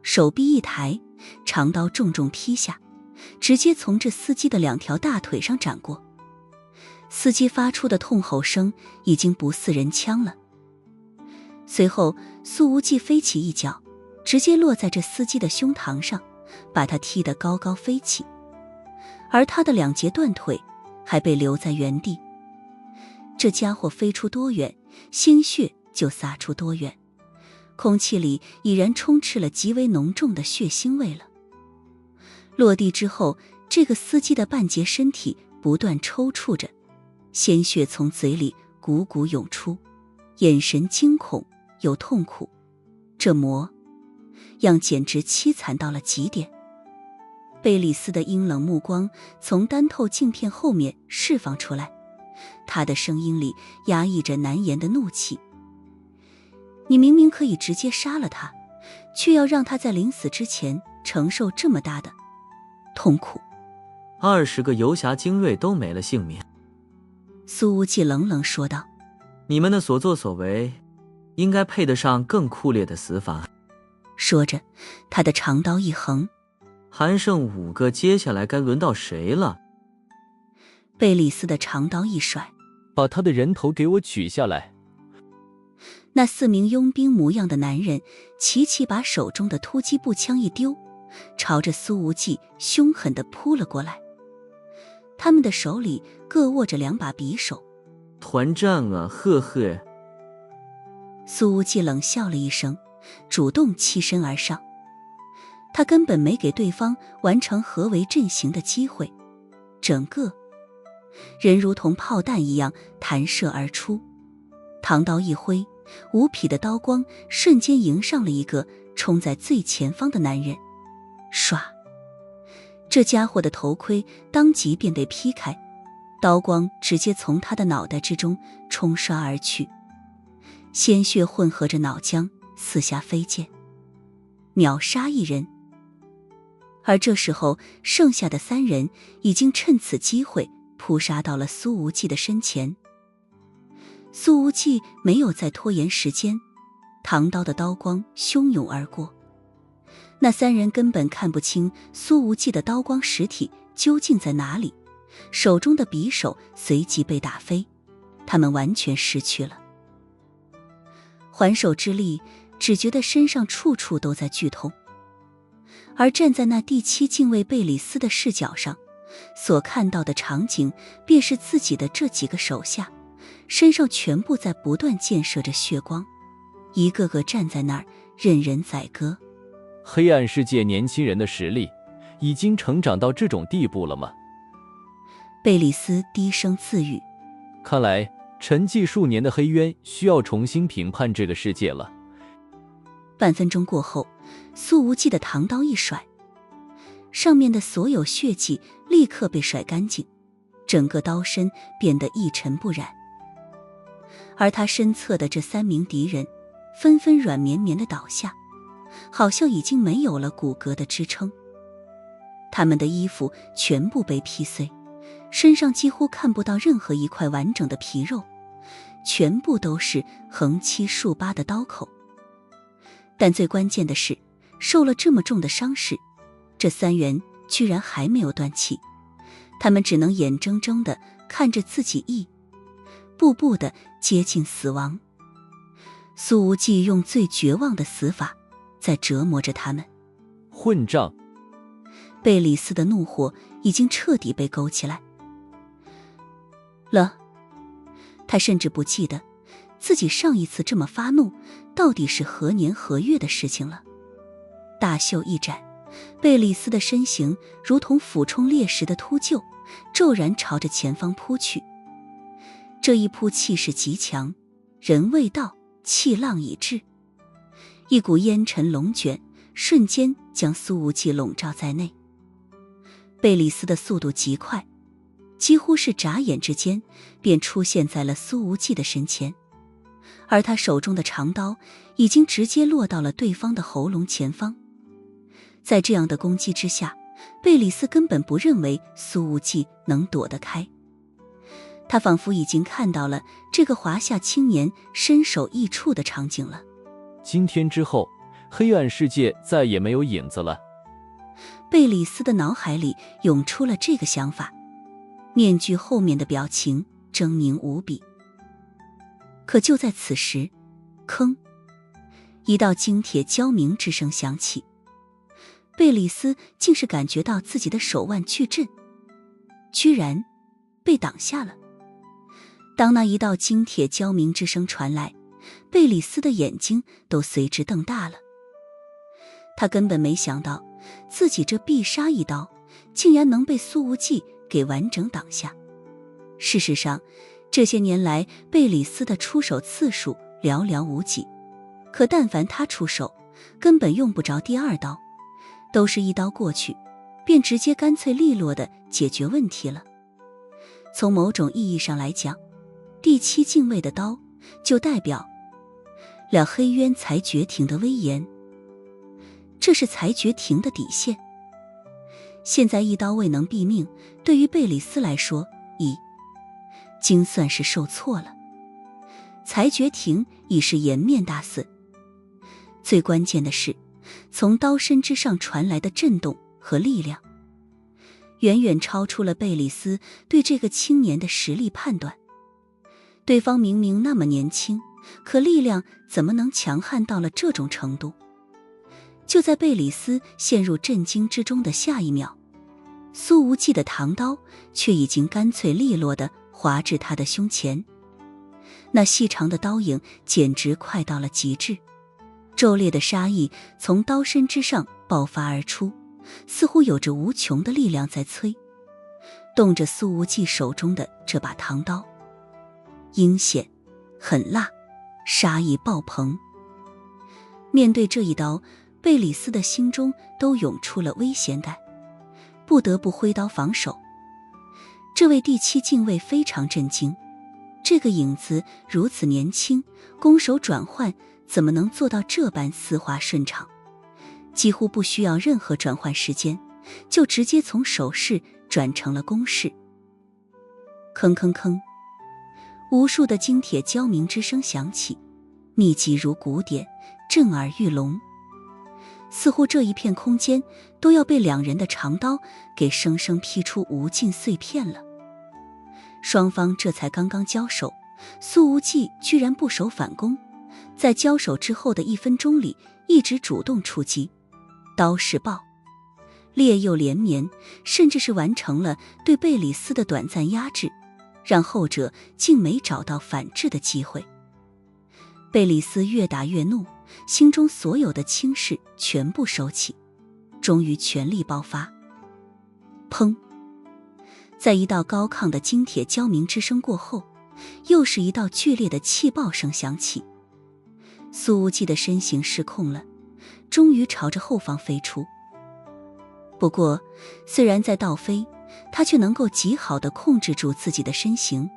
手臂一抬，长刀重重劈下，直接从这司机的2条大腿上斩过。司机发出的痛吼声已经不似人腔了。随后苏无忌飞起一脚，直接落在这司机的胸膛上，把他踢得高高飞起，而他的2截断腿还被留在原地。这家伙飞出多远，鲜血就洒出多远，空气里已然充斥了极为浓重的血腥味了。落地之后，这个司机的半截身体不断抽搐着，鲜血从嘴里汩汩涌出，眼神惊恐又痛苦，这模样简直凄惨到了极点。贝里斯的阴冷目光从单透镜片后面释放出来，他的声音里压抑着难言的怒气。你明明可以直接杀了他，却要让他在临死之前承受这么大的痛苦。20个游侠精锐都没了性命。苏无忌冷冷说道，你们的所作所为应该配得上更酷烈的死法。说着，他的长刀一横，还剩5个，接下来该轮到谁了？贝里斯的长刀一甩，把他的人头给我取下来。那4名佣兵模样的男人齐齐把手中的突击步枪一丢，朝着苏无忌凶狠地扑了过来。他们的手里各握着2把匕首。团战啊，呵呵。苏无忌冷笑了一声，主动欺身而上。他根本没给对方完成合围阵型的机会，整个人如同炮弹一样弹射而出。唐刀一挥，无匹的刀光瞬间迎上了一个冲在最前方的男人。唰，这家伙的头盔当即便被劈开，刀光直接从他的脑袋之中冲刷而去，鲜血混合着脑浆四下飞溅，秒杀一人。而这时候剩下的3人已经趁此机会扑杀到了苏无忌的身前。苏无忌没有再拖延时间，唐刀的刀光汹涌而过。那三人根本看不清苏无忌的刀光实体究竟在哪里，手中的匕首随即被打飞，他们完全失去了还手之力，只觉得身上处处都在剧痛。而站在那第七禁卫贝里斯的视角上，所看到的场景便是自己的这几个手下身上全部在不断溅射着血光，一个个站在那儿任人宰割。黑暗世界年轻人的实力已经成长到这种地步了吗？贝里斯低声自语，看来沉寂数年的黑渊需要重新评判这个世界了。半分钟过后，苏无忌的唐刀一甩，上面的所有血迹立刻被甩干净，整个刀身变得一尘不染。而他身侧的这3名敌人纷纷软绵绵地倒下，好像已经没有了骨骼的支撑。他们的衣服全部被劈碎，身上几乎看不到任何一块完整的皮肉，全部都是横七竖八的刀口。但最关键的是，受了这么重的伤势，这3人居然还没有断气，他们只能眼睁睁地看着自己一步步地接近死亡。苏无忌用最绝望的死法在折磨着他们。混账！贝里斯的怒火已经彻底被勾起来了，他甚至不记得自己上一次这么发怒到底是何年何月的事情了。大袖一展，贝里斯的身形如同俯冲猎食的秃鹫，骤然朝着前方扑去。这一扑气势极强，人未到，气浪已至，一股烟尘龙卷瞬间将苏无忌笼罩在内。贝里斯的速度极快，几乎是眨眼之间便出现在了苏无忌的身前，而他手中的长刀已经直接落到了对方的喉咙前方。在这样的攻击之下，贝里斯根本不认为苏无忌能躲得开。他仿佛已经看到了这个华夏青年身首异处的场景了。今天之后，黑暗世界再也没有影子了。贝里斯的脑海里涌出了这个想法，面具后面的表情狰狞无比。可就在此时，吭，一道精铁交鸣之声响起，贝里斯竟是感觉到自己的手腕巨震，居然被挡下了。当那一道精铁交鸣之声传来，贝里斯的眼睛都随之瞪大了。他根本没想到自己这必杀一刀竟然能被苏无忌给完整挡下。事实上，这些年来贝里斯的出手次数寥寥无几，可但凡他出手，根本用不着第2刀，都是一刀过去便直接干脆利落地解决问题了。从某种意义上来讲，第7禁卫的刀就代表了黑渊裁决庭的威严，这是裁决庭的底线。现在一刀未能毙命，对于贝里斯来说已经算是受挫了。裁决庭已是颜面大肆，最关键的是从刀身之上传来的震动和力量，远远超出了贝里斯对这个青年的实力判断。对方明明那么年轻，可力量怎么能强悍到了这种程度？就在贝里斯陷入震惊之中的下一秒，苏无忌的唐刀却已经干脆利落地划至他的胸前。那细长的刀影简直快到了极致，骤烈的杀意从刀身之上爆发而出，似乎有着无穷的力量在催动着苏无忌手中的这把唐刀。阴险狠辣，杀意爆棚。面对这一刀，贝里斯的心中都涌出了危险感，不得不挥刀防守。这位第7禁卫非常震惊，这个影子如此年轻，攻守转换怎么能做到这般丝滑顺畅？几乎不需要任何转换时间，就直接从守势转成了攻势。吭吭吭，无数的精铁交鸣之声响起，密集如鼓点，震耳欲聋。似乎这一片空间都要被两人的长刀给生生劈出无尽碎片了。双方这才刚刚交手，苏无忌居然不守反攻，在交手之后的1分钟里一直主动出击，刀是爆，裂又连绵，甚至是完成了对贝里斯的短暂压制，让后者竟没找到反制的机会。贝里斯越打越怒，心中所有的轻视全部收起，终于全力爆发。砰！在一道高亢的金铁交鸣之声过后，又是一道剧烈的气爆声响起。苏无忌的身形失控了，终于朝着后方飞出。不过虽然在倒飞，他却能够极好地控制住自己的身形，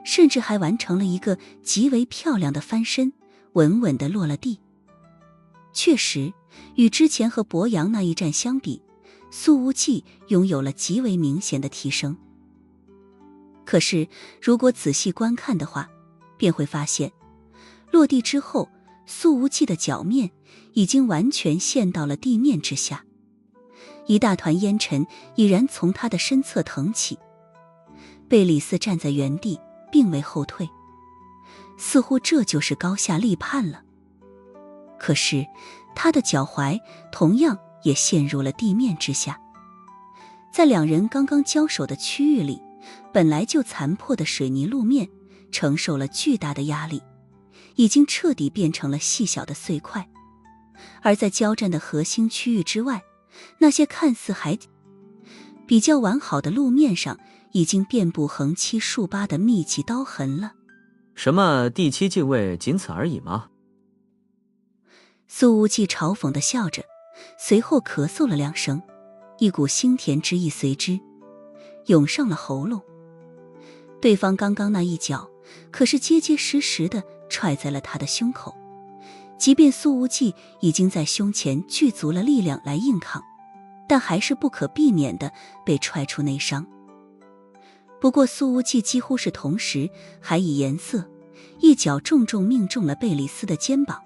甚至还完成了一个极为漂亮的翻身，稳稳地落了地。确实，与之前和博阳那一战相比，苏无忌拥有了极为明显的提升。可是如果仔细观看的话，便会发现落地之后，苏无忌的脚面已经完全陷到了地面之下，一大团烟尘已然从他的身侧腾起。贝里斯站在原地并未后退，似乎这就是高下立判了。可是他的脚踝同样也陷入了地面之下。在两人刚刚交手的区域里，本来就残破的水泥路面承受了巨大的压力，已经彻底变成了细小的碎块。而在交战的核心区域之外，那些看似还比较完好的路面上已经遍布横七竖八的密集刀痕了。什么第7进位仅此而已吗？苏无忌嘲讽地笑着，随后咳嗽了2声，一股腥甜之意随之涌上了喉咙。对方刚刚那一脚可是结结实实地踹在了他的胸口，即便苏无忌已经在胸前聚足了力量来硬抗，但还是不可避免地被踹出内伤。不过苏无忌几乎是同时还以颜色，一脚重重命中了贝里斯的肩膀。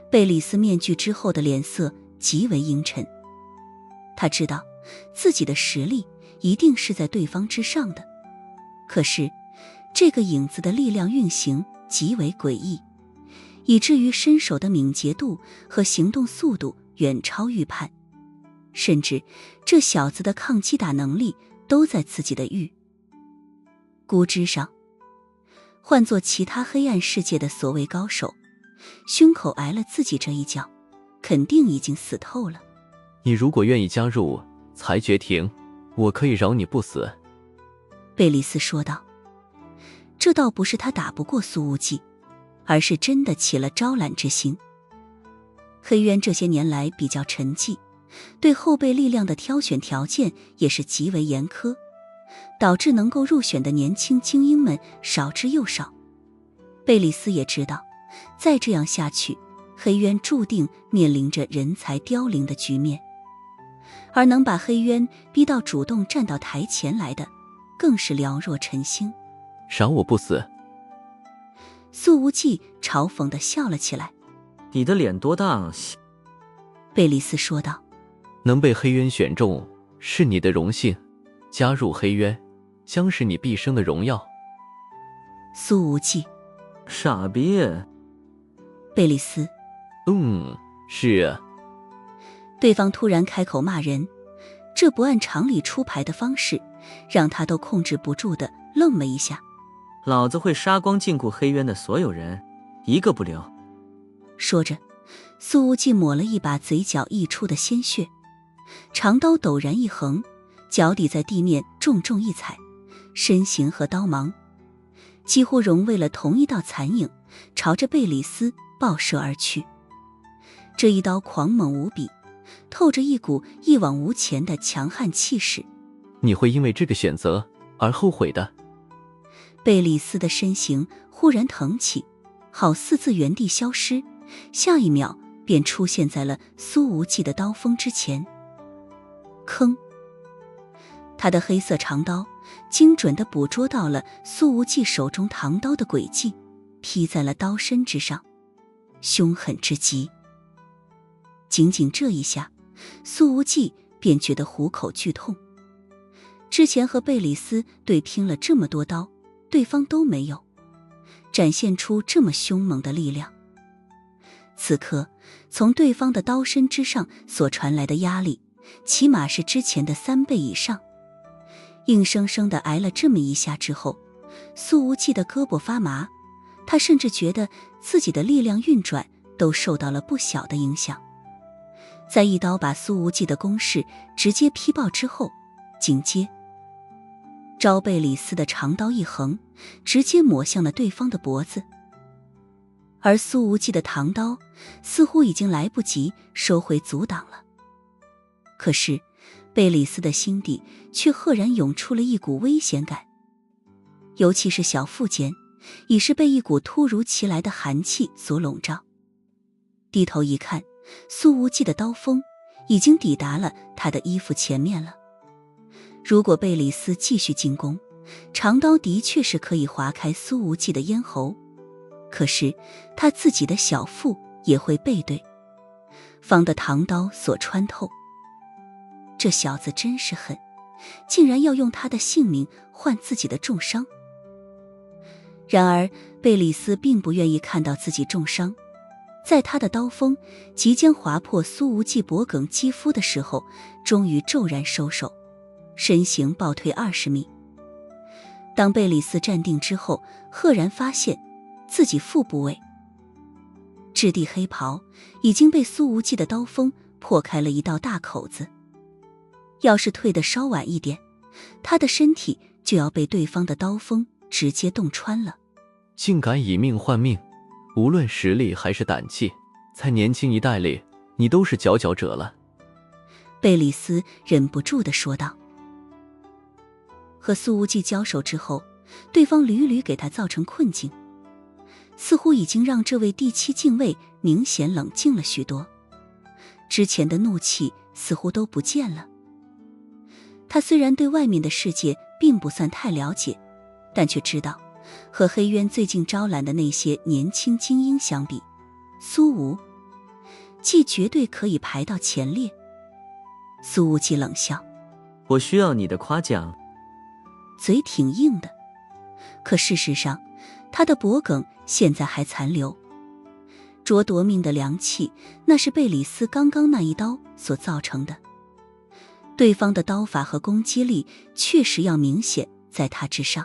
贝里斯面具之后的脸色极为阴沉，他知道自己的实力一定是在对方之上的，可是这个影子的力量运行极为诡异，以至于身手的敏捷度和行动速度远超预判，甚至这小子的抗击打能力都在自己的预估之上。换作其他黑暗世界的所谓高手，胸口挨了自己这一脚，肯定已经死透了。你如果愿意加入裁决庭，我可以饶你不死。贝里斯说道。这倒不是他打不过苏无忌，而是真的起了招揽之心。黑渊这些年来比较沉寂，对后备力量的挑选条件也是极为严苛，导致能够入选的年轻精英们少之又少。贝里斯也知道，再这样下去，黑渊注定面临着人才凋零的局面。而能把黑渊逼到主动站到台前来的，更是寥若晨星。饶我不死。苏无忌嘲讽地笑了起来。你的脸多大啊？贝里斯说道。能被黑渊选中是你的荣幸，加入黑渊将是你毕生的荣耀。苏无忌。傻逼。贝里斯。是啊。对方突然开口骂人，这不按常理出牌的方式，让他都控制不住的愣了一下。老子会杀光禁锢黑渊的所有人，一个不留。说着，苏无忌抹了一把嘴角溢出的鲜血，长刀陡然一横，脚底在地面重重一踩，身形和刀芒几乎融为了同一道残影，朝着贝里斯爆射而去。这一刀狂猛无比，透着一股一往无前的强悍气势。你会因为这个选择而后悔的。贝里斯的身形忽然腾起，好似自原地消失，下一秒便出现在了苏无忌的刀锋之前。吭！他的黑色长刀精准地捕捉到了苏无忌手中唐刀的轨迹，劈在了刀身之上，凶狠之极。仅仅这一下，苏无忌便觉得虎口剧痛。之前和贝里斯对拼了这么多刀，对方都没有展现出这么凶猛的力量。此刻从对方的刀身之上所传来的压力，起码是之前的3倍以上。硬生生地挨了这么一下之后，苏无忌的胳膊发麻，他甚至觉得自己的力量运转都受到了不小的影响。在一刀把苏无忌的攻势直接劈爆之后，紧接招贝里斯的长刀一横，直接抹向了对方的脖子。而苏无忌的唐刀似乎已经来不及收回阻挡了，可是贝里斯的心底却赫然涌出了一股危险感，尤其是小腹间已是被一股突如其来的寒气所笼罩。低头一看，苏无忌的刀锋已经抵达了他的衣服前面了。如果贝里斯继续进攻，长刀的确是可以划开苏无忌的咽喉，可是他自己的小腹也会被对方的唐刀所穿透。这小子真是狠，竟然要用他的性命换自己的重伤。然而贝里斯并不愿意看到自己重伤，在他的刀锋即将划破苏无忌脖颈肌肤的时候，终于骤然收手，身形暴退20米。当贝里斯站定之后，赫然发现自己腹部位质地黑袍已经被苏无忌的刀锋破开了一道大口子。要是退得稍晚一点，他的身体就要被对方的刀锋直接洞穿了。竟敢以命换命，无论实力还是胆气，在年轻一代里，你都是佼佼者了。贝里斯忍不住地说道。和苏无忌交手之后，对方屡屡给他造成困境，似乎已经让这位第7禁卫明显冷静了许多，之前的怒气似乎都不见了。他虽然对外面的世界并不算太了解，但却知道和黑渊最近招揽的那些年轻精英相比，苏无忌绝对可以排到前列。苏无忌冷笑，我需要你的夸奖。嘴挺硬的，可事实上他的脖颈现在还残留着夺命的凉气，那是贝里斯刚刚那一刀所造成的。对方的刀法和攻击力确实要明显在他之上，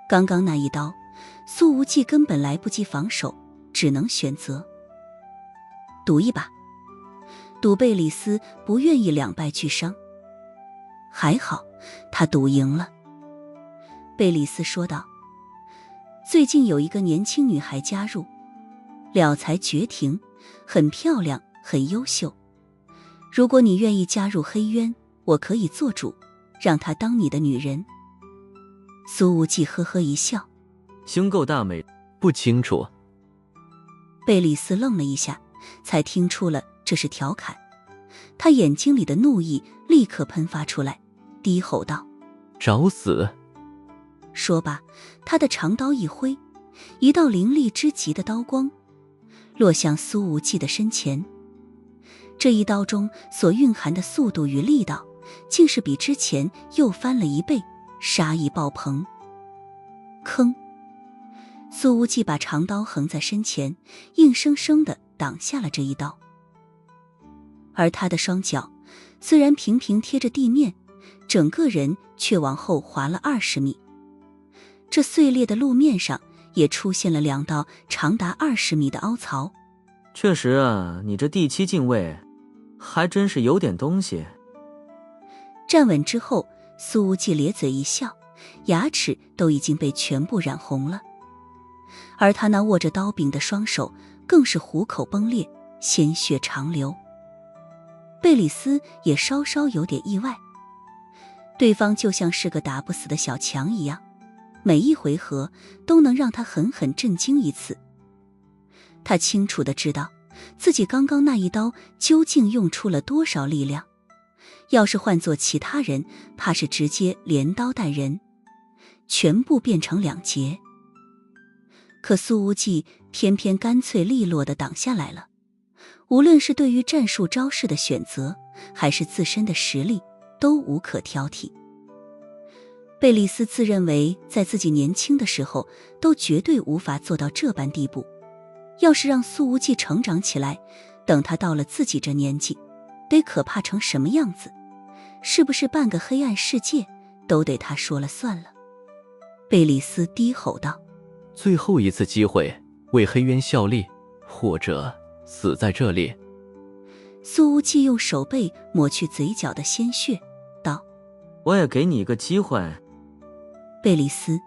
刚刚那一刀苏无忌根本来不及防守，只能选择赌一把，赌贝里斯不愿意两败俱伤。还好他赌赢了。贝里斯说道，最近有一个年轻女孩加入，了才绝庭，很漂亮，很优秀。如果你愿意加入黑渊，我可以做主，让她当你的女人。苏无忌呵呵一笑，胸够大美。不清楚。贝里斯愣了一下，才听出了这是调侃，他眼睛里的怒意立刻喷发出来，低吼道，找死。说罢，他的长刀一挥，一道凌厉之极的刀光落向苏无忌的身前。这一刀中所蕴含的速度与力道，竟是比之前又翻了1倍，杀意爆棚。吭！苏无忌把长刀横在身前，硬生生地挡下了这一刀。而他的双脚虽然平平贴着地面，整个人却往后滑了20米。这碎裂的路面上也出现了2道长达20米的凹槽。确实啊，你这第7禁卫还真是有点东西。站稳之后，苏无忌咧嘴一笑，牙齿都已经被全部染红了，而他那握着刀柄的双手更是虎口崩裂，鲜血长流。贝里斯也稍稍有点意外，对方就像是个打不死的小强一样，每一回合都能让他狠狠震惊一次。他清楚地知道自己刚刚那一刀究竟用出了多少力量，要是换做其他人，怕是直接连刀带人，全部变成两截。可苏无忌偏偏干脆利落地挡下来了，无论是对于战术招式的选择，还是自身的实力，都无可挑剔。贝利斯自认为在自己年轻的时候都绝对无法做到这般地步，要是让苏无忌成长起来，等他到了自己这年纪，得可怕成什么样子，是不是半个黑暗世界都得他说了算了。贝利斯低吼道，最后一次机会，为黑渊效力，或者死在这里。苏无忌用手背抹去嘴角的鲜血，道，我也给你一个机会。贝利斯，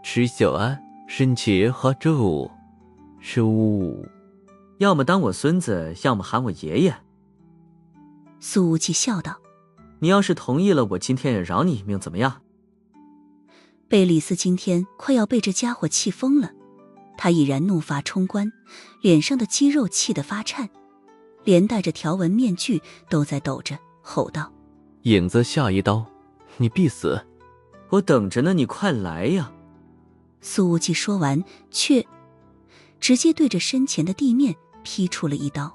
吃小安，申请喝粥，是呜。要么当我孙子，要么喊我爷爷。苏无忌笑道，你要是同意了，我今天也饶你一命，怎么样？贝利斯今天快要被这家伙气疯了，他已然怒发冲冠，脸上的肌肉气得发颤，连带着条纹面具都在抖着，吼道，影子下一刀，你必死。我等着呢，你快来呀。苏无忌说完，却直接对着身前的地面劈出了一刀。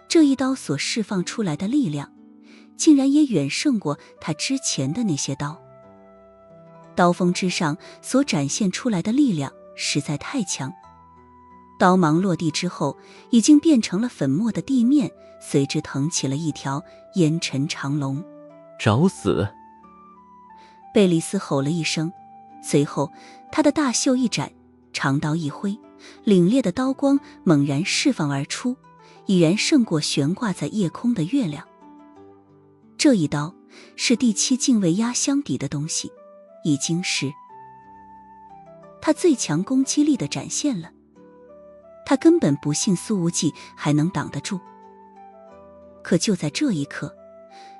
这一刀所释放出来的力量，竟然也远胜过他之前的那些刀。刀锋之上所展现出来的力量实在太强，刀芒落地之后，已经变成了粉末的地面，随之腾起了一条烟尘长龙。找死！贝利斯吼了一声，随后他的大袖一展，长刀一挥，凛冽的刀光猛然释放而出，已然胜过悬挂在夜空的月亮。这一刀是第7禁卫压箱底的东西，已经是他最强攻击力的展现了。他根本不信苏无忌还能挡得住。可就在这一刻，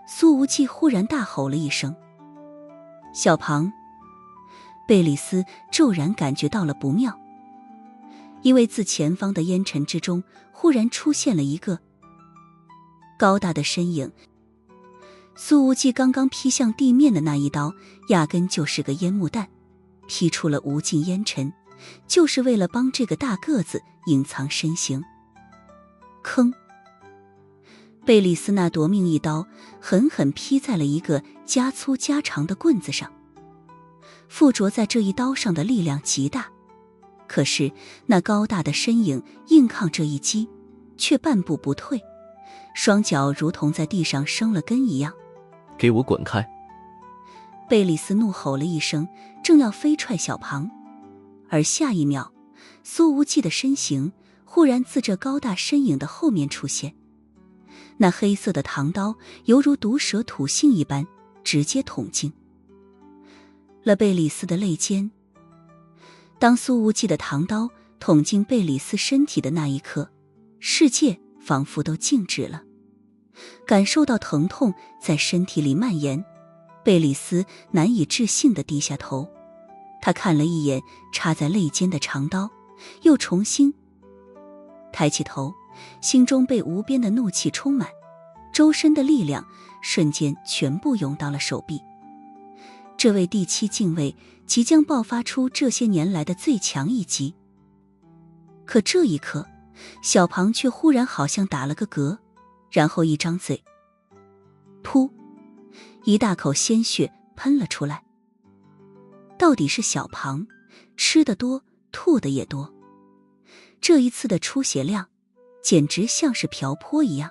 苏无忌忽然大吼了一声，小庞！贝利斯骤然感觉到了不妙，因为自前方的烟尘之中忽然出现了一个高大的身影。苏无忌刚刚劈向地面的那一刀，压根就是个烟幕弹，劈出了无尽烟尘，就是为了帮这个大个子隐藏身形。吭！贝利斯那夺命一刀狠狠劈在了一个加粗加长的棍子上，附着在这一刀上的力量极大，可是那高大的身影硬抗这一击，却半步不退，双脚如同在地上生了根一样。给我滚开！贝利斯怒吼了一声，正要飞踹小庞，而下一秒，苏无忌的身形忽然自这高大身影的后面出现，那黑色的唐刀犹如毒蛇吐信一般，直接捅进了贝里斯的肋间。当苏无忌的唐刀捅进贝里斯身体的那一刻，世界仿佛都静止了，感受到疼痛在身体里蔓延。贝里斯难以置信地低下头，他看了一眼插在肋间的长刀，又重新抬起头，心中被无边的怒气充满，周身的力量瞬间全部涌到了手臂。这位第7禁卫即将爆发出这些年来的最强一击。可这一刻，小庞却忽然好像打了个嗝，然后一张嘴，噗，一大口鲜血喷了出来。到底是小庞吃得多，吐得也多，这一次的出血量简直像是瓢泼一样。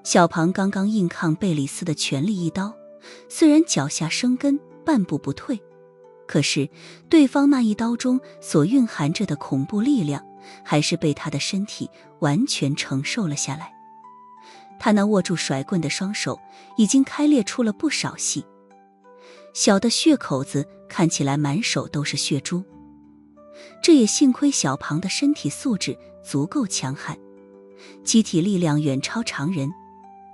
小庞刚刚硬抗贝里斯的全力一刀，虽然脚下生根，半步不退，可是对方那一刀中所蕴含着的恐怖力量，还是被他的身体完全承受了下来。他那握住甩棍的双手已经开裂出了不少隙，小的血口子看起来满手都是血珠。这也幸亏小庞的身体素质足够强悍，机体力量远超常人，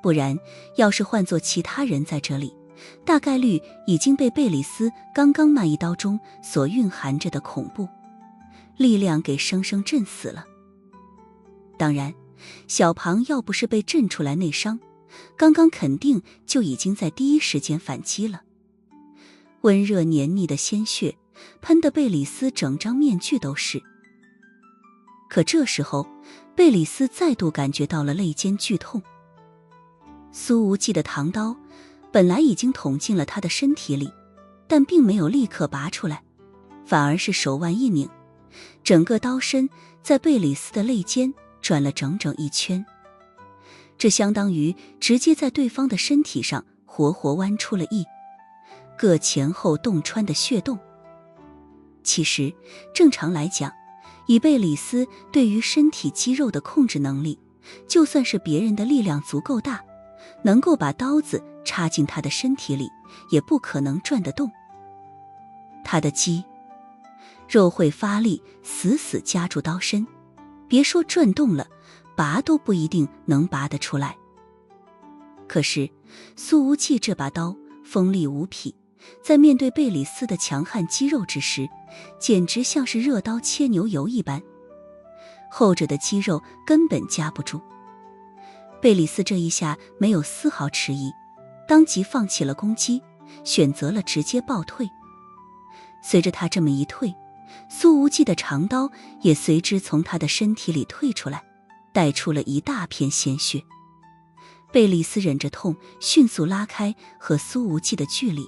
不然要是换做其他人在这里，大概率已经被贝里斯刚刚那一刀中所蕴含着的恐怖力量给生生震死了。当然，小庞要不是被震出来内伤，刚刚肯定就已经在第一时间反击了。温热黏腻的鲜血喷得贝里斯整张面具都是。可这时候，贝里斯再度感觉到了肋间剧痛。苏无忌的唐刀本来已经捅进了他的身体里，但并没有立刻拔出来，反而是手腕一拧，整个刀身在贝里斯的肋间转了整整一圈。这相当于直接在对方的身体上活活剜出了一个前后洞穿的血洞。其实正常来讲，以贝里斯对于身体肌肉的控制能力，就算是别人的力量足够大，能够把刀子插进他的身体里，也不可能转得动。他的肌肉会发力死死夹住刀身，别说转动了，拔都不一定能拔得出来。可是苏无忌这把刀锋利无匹，在面对贝里斯的强悍肌肉之时，简直像是热刀切牛油一般，后者的肌肉根本夹不住。贝里斯这一下没有丝毫迟疑，当即放弃了攻击，选择了直接暴退。随着他这么一退，苏无忌的长刀也随之从他的身体里退出来，带出了一大片鲜血。贝里斯忍着痛，迅速拉开和苏无忌的距离。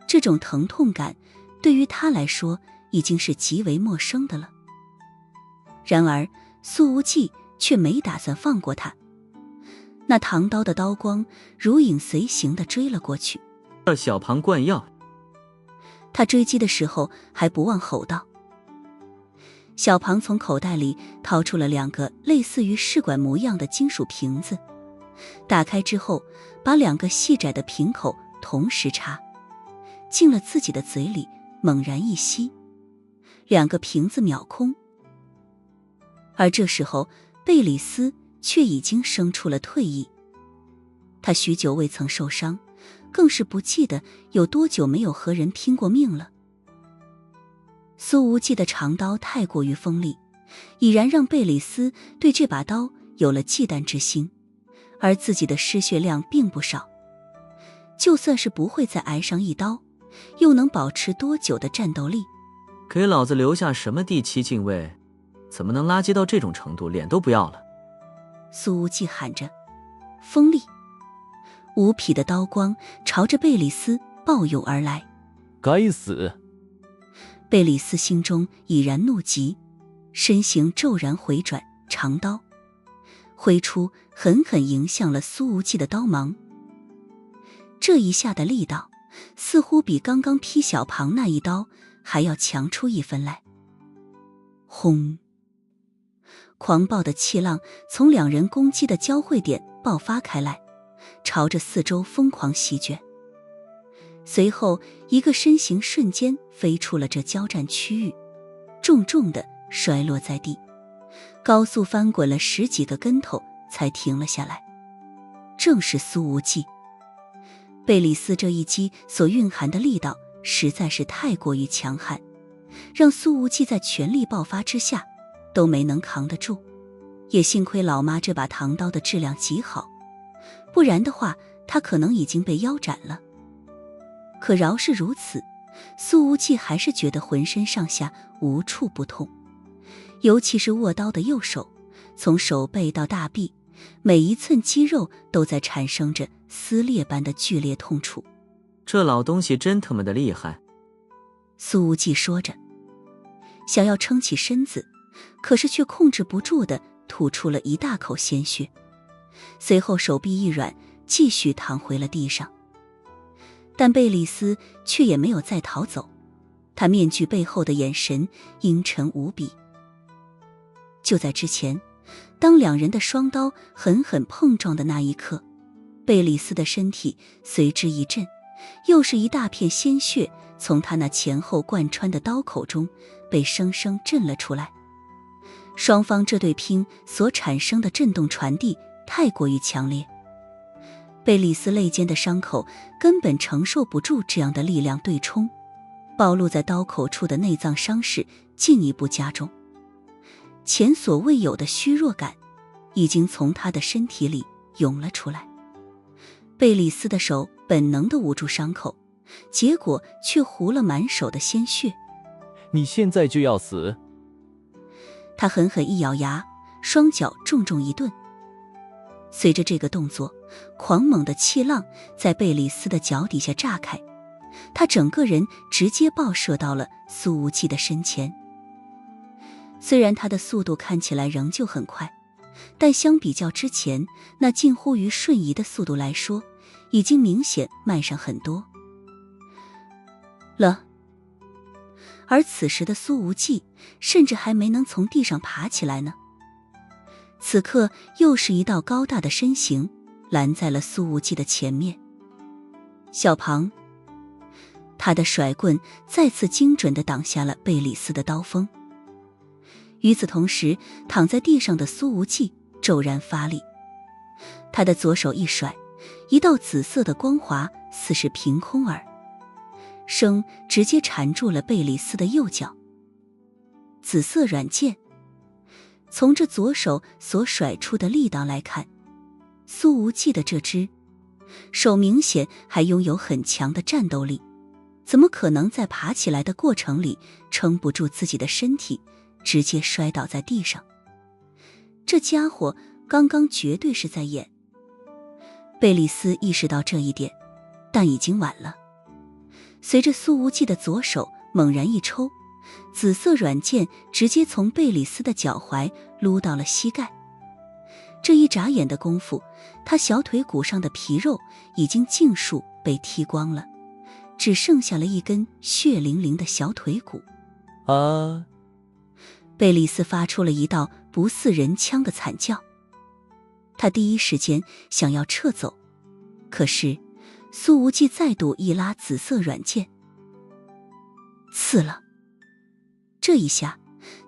这种疼痛感对于他来说已经是极为陌生的了。然而苏无忌却没打算放过他，那唐刀的刀光如影随形地追了过去。小庞灌药。他追击的时候还不忘吼道。小庞从口袋里掏出了2个类似于试管模样的金属瓶子，打开之后把2个细窄的瓶口同时插进了自己的嘴里，猛然一吸，2个瓶子秒空。而这时候贝里斯却已经生出了退意，他许久未曾受伤，更是不记得有多久没有和人拼过命了。苏无忌的长刀太过于锋利，已然让贝里斯对这把刀有了忌惮之心，而自己的失血量并不少，就算是不会再挨上一刀，又能保持多久的战斗力？给老子留下什么第7禁卫，怎么能垃圾到这种程度，脸都不要了？苏无忌喊着，锋利无匹的刀光朝着贝里斯暴涌而来。该死！贝里斯心中已然怒极，身形骤然回转，长刀挥出，狠狠迎向了苏无忌的刀芒。这一下的力道似乎比刚刚劈小庞那一刀还要强出1分来。轰！狂暴的气浪从2人攻击的交汇点爆发开来，朝着四周疯狂席卷。随后一个身形瞬间飞出了这交战区域，重重地摔落在地，高速翻滚了10几个跟头才停了下来。正是苏无忌。贝里斯这一击所蕴含的力道实在是太过于强悍，让苏无忌在全力爆发之下都没能扛得住。也幸亏老妈这把唐刀的质量极好，不然的话他可能已经被腰斩了。可饶是如此，苏无忌还是觉得浑身上下无处不痛，尤其是握刀的右手，从手背到大臂，每一寸肌肉都在产生着撕裂般的剧烈痛楚。这老东西真他妈的厉害，苏无忌说着，想要撑起身子，可是却控制不住地吐出了一大口鲜血，随后手臂一软，继续躺回了地上。但贝里斯却也没有再逃走，他面具背后的眼神阴沉无比。就在之前，当2人的双刀狠狠碰撞的那一刻，贝里斯的身体随之一震，又是一大片鲜血从他那前后贯穿的刀口中被生生震了出来。双方这对拼所产生的震动传递太过于强烈，贝里斯肋间的伤口根本承受不住这样的力量对冲，暴露在刀口处的内脏伤势进一步加重，前所未有的虚弱感已经从他的身体里涌了出来。贝里斯的手本能地捂住伤口，结果却糊了满手的鲜血。你现在就要死！他狠狠一咬牙，双脚重重一顿。随着这个动作，狂猛的气浪在贝里斯的脚底下炸开，他整个人直接爆射到了苏无忌的身前。虽然他的速度看起来仍旧很快，但相比较之前那近乎于瞬移的速度来说，已经明显慢上很多了。而此时的苏无忌甚至还没能从地上爬起来呢。此刻又是一道高大的身形拦在了苏无忌的前面。小庞，他的甩棍再次精准地挡下了贝里斯的刀锋。与此同时，躺在地上的苏无忌骤然发力，他的左手一甩，一道紫色的光华似是凭空而生，直接缠住了贝里斯的右脚。紫色软剑。从这左手所甩出的力道来看，苏无忌的这只手明显还拥有很强的战斗力，怎么可能在爬起来的过程里撑不住自己的身体，直接摔倒在地上？这家伙刚刚绝对是在演。贝里斯意识到这一点，但已经晚了。随着苏无忌的左手猛然一抽，紫色软剑直接从贝里斯的脚踝撸到了膝盖。这一眨眼的功夫，他小腿骨上的皮肉已经尽数被踢光了，只剩下了一根血淋淋的小腿骨。贝里斯发出了一道不似人腔的惨叫。他第一时间想要撤走，可是苏无忌再度一拉紫色软剑，刺了。这一下，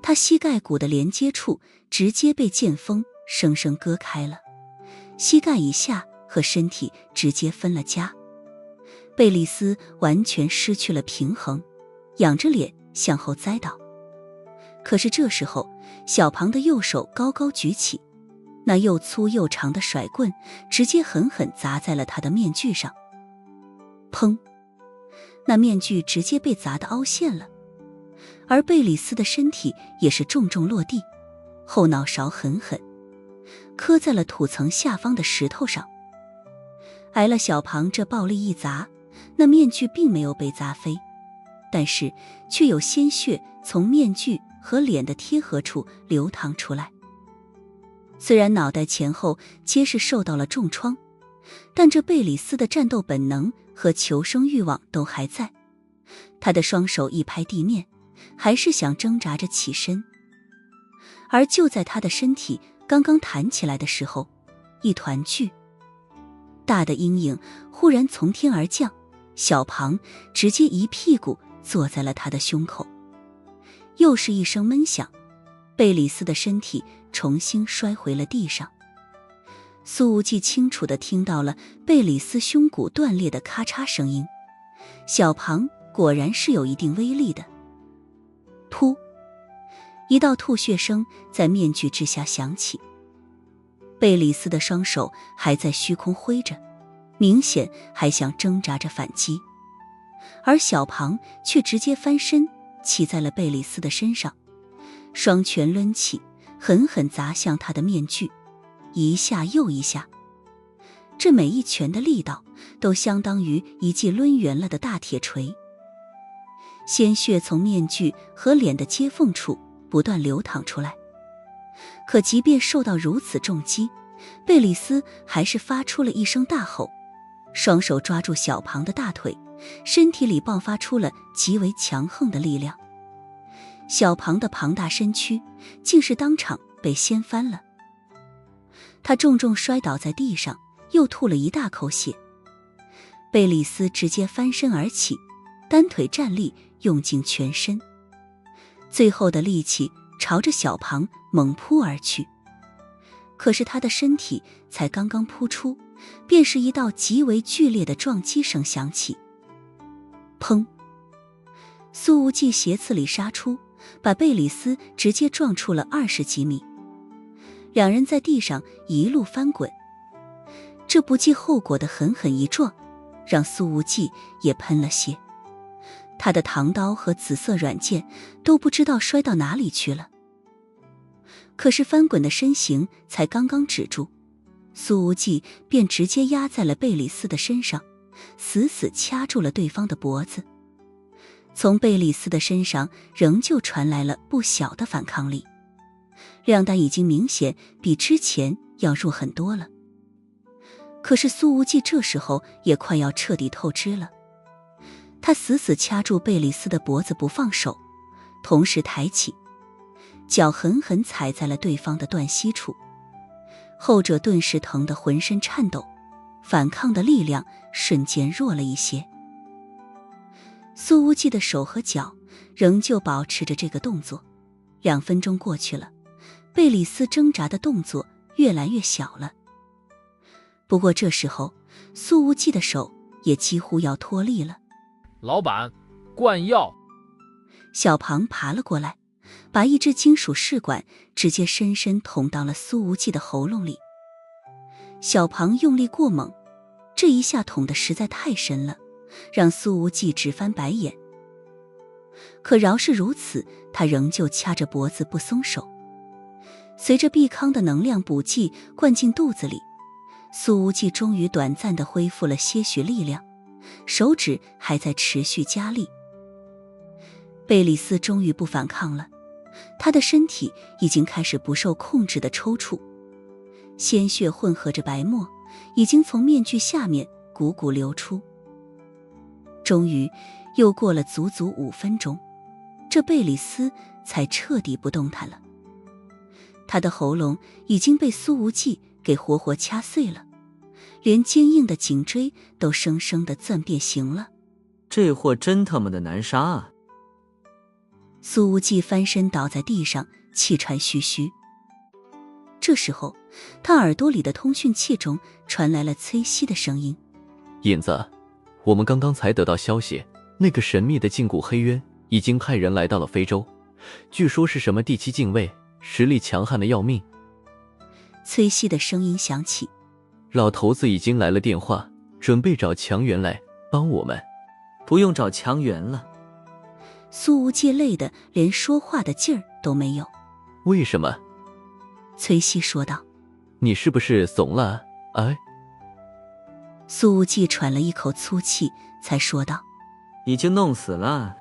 他膝盖骨的连接处直接被剑锋生生割开了，膝盖以下和身体直接分了家。贝里斯完全失去了平衡，仰着脸向后栽倒。可是这时候，小庞的右手高高举起，那又粗又长的甩棍直接狠狠砸在了他的面具上。砰！那面具直接被砸得凹陷了。而贝里斯的身体也是重重落地，后脑勺狠狠磕在了土层下方的石头上。挨了小庞这暴力一砸，那面具并没有被砸飞，但是却有鲜血从面具和脸的贴合处流淌出来。虽然脑袋前后皆是受到了重创，但这贝里斯的战斗本能和求生欲望都还在。他的双手一拍地面，还是想挣扎着起身。而就在他的身体刚刚弹起来的时候，一团巨大的阴影忽然从天而降，小庞直接一屁股坐在了他的胸口。又是一声闷响，贝里斯的身体重新摔回了地上。苏无忌清楚地听到了贝里斯胸骨断裂的咔嚓声音，小庞果然是有一定威力的。噗！一道吐血声在面具之下响起。贝里斯的双手还在虚空挥着，明显还想挣扎着反击，而小庞却直接翻身骑在了贝里斯的身上，双拳抡起，狠狠砸向他的面具，一下又一下。这每一拳的力道都相当于一记抡圆了的大铁锤。鲜血从面具和脸的接缝处不断流淌出来，可即便受到如此重击，贝里斯还是发出了一声大吼，双手抓住小庞的大腿，身体里爆发出了极为强横的力量。小庞的庞大身躯竟是当场被掀翻了，他重重摔倒在地上，又吐了一大口血。贝里斯直接翻身而起，单腿站立，用尽全身最后的力气朝着小庞猛扑而去。可是他的身体才刚刚扑出，便是一道极为剧烈的撞击声响起。砰！苏无忌斜刺里杀出，把贝里斯直接撞出了20几米。两人在地上一路翻滚，这不计后果的狠狠一撞，让苏无忌也喷了血。他的唐刀和紫色软剑都不知道摔到哪里去了。可是翻滚的身形才刚刚止住，苏无忌便直接压在了贝里斯的身上，死死掐住了对方的脖子。从贝里斯的身上仍旧传来了不小的反抗力，量弹已经明显比之前要弱很多了。可是苏无忌这时候也快要彻底透支了，他死死掐住贝里斯的脖子不放手，同时抬起脚狠狠踩在了对方的断膝处，后者顿时疼得浑身颤抖，反抗的力量瞬间弱了一些。苏无忌的手和脚仍旧保持着这个动作，2分钟过去了，贝里斯挣扎的动作越来越小了。不过这时候苏无忌的手也几乎要脱力了。老板，灌药。小庞爬了过来，把一只金属试管直接深深捅到了苏无忌的喉咙里。小庞用力过猛，这一下捅得实在太深了，让苏无忌直翻白眼。可饶是如此，他仍旧掐着脖子不松手。随着碧康的能量补剂灌进肚子里，苏无忌终于短暂地恢复了些许力量，手指还在持续加力。贝里斯终于不反抗了，他的身体已经开始不受控制的抽搐，鲜血混合着白沫已经从面具下面汩汩流出。终于又过了足足5分钟，这贝里斯才彻底不动弹了。他的喉咙已经被苏无忌给活活掐碎了，连坚硬的颈椎都生生地攥变形了。这货真他妈的难杀啊！苏无忌翻身倒在地上，气喘吁吁。这时候他耳朵里的通讯器中传来了崔西的声音：影子，我们刚刚才得到消息，那个神秘的禁锢黑渊已经派人来到了非洲，据说是什么第7禁卫，实力强悍的要命。崔西的声音响起：老头子已经来了电话，准备找强援来帮我们。不用找强援了。苏无忌累得连说话的劲儿都没有。为什么？崔西说道：你是不是怂了？哎。苏无忌喘了一口粗气，才说道：已经弄死了，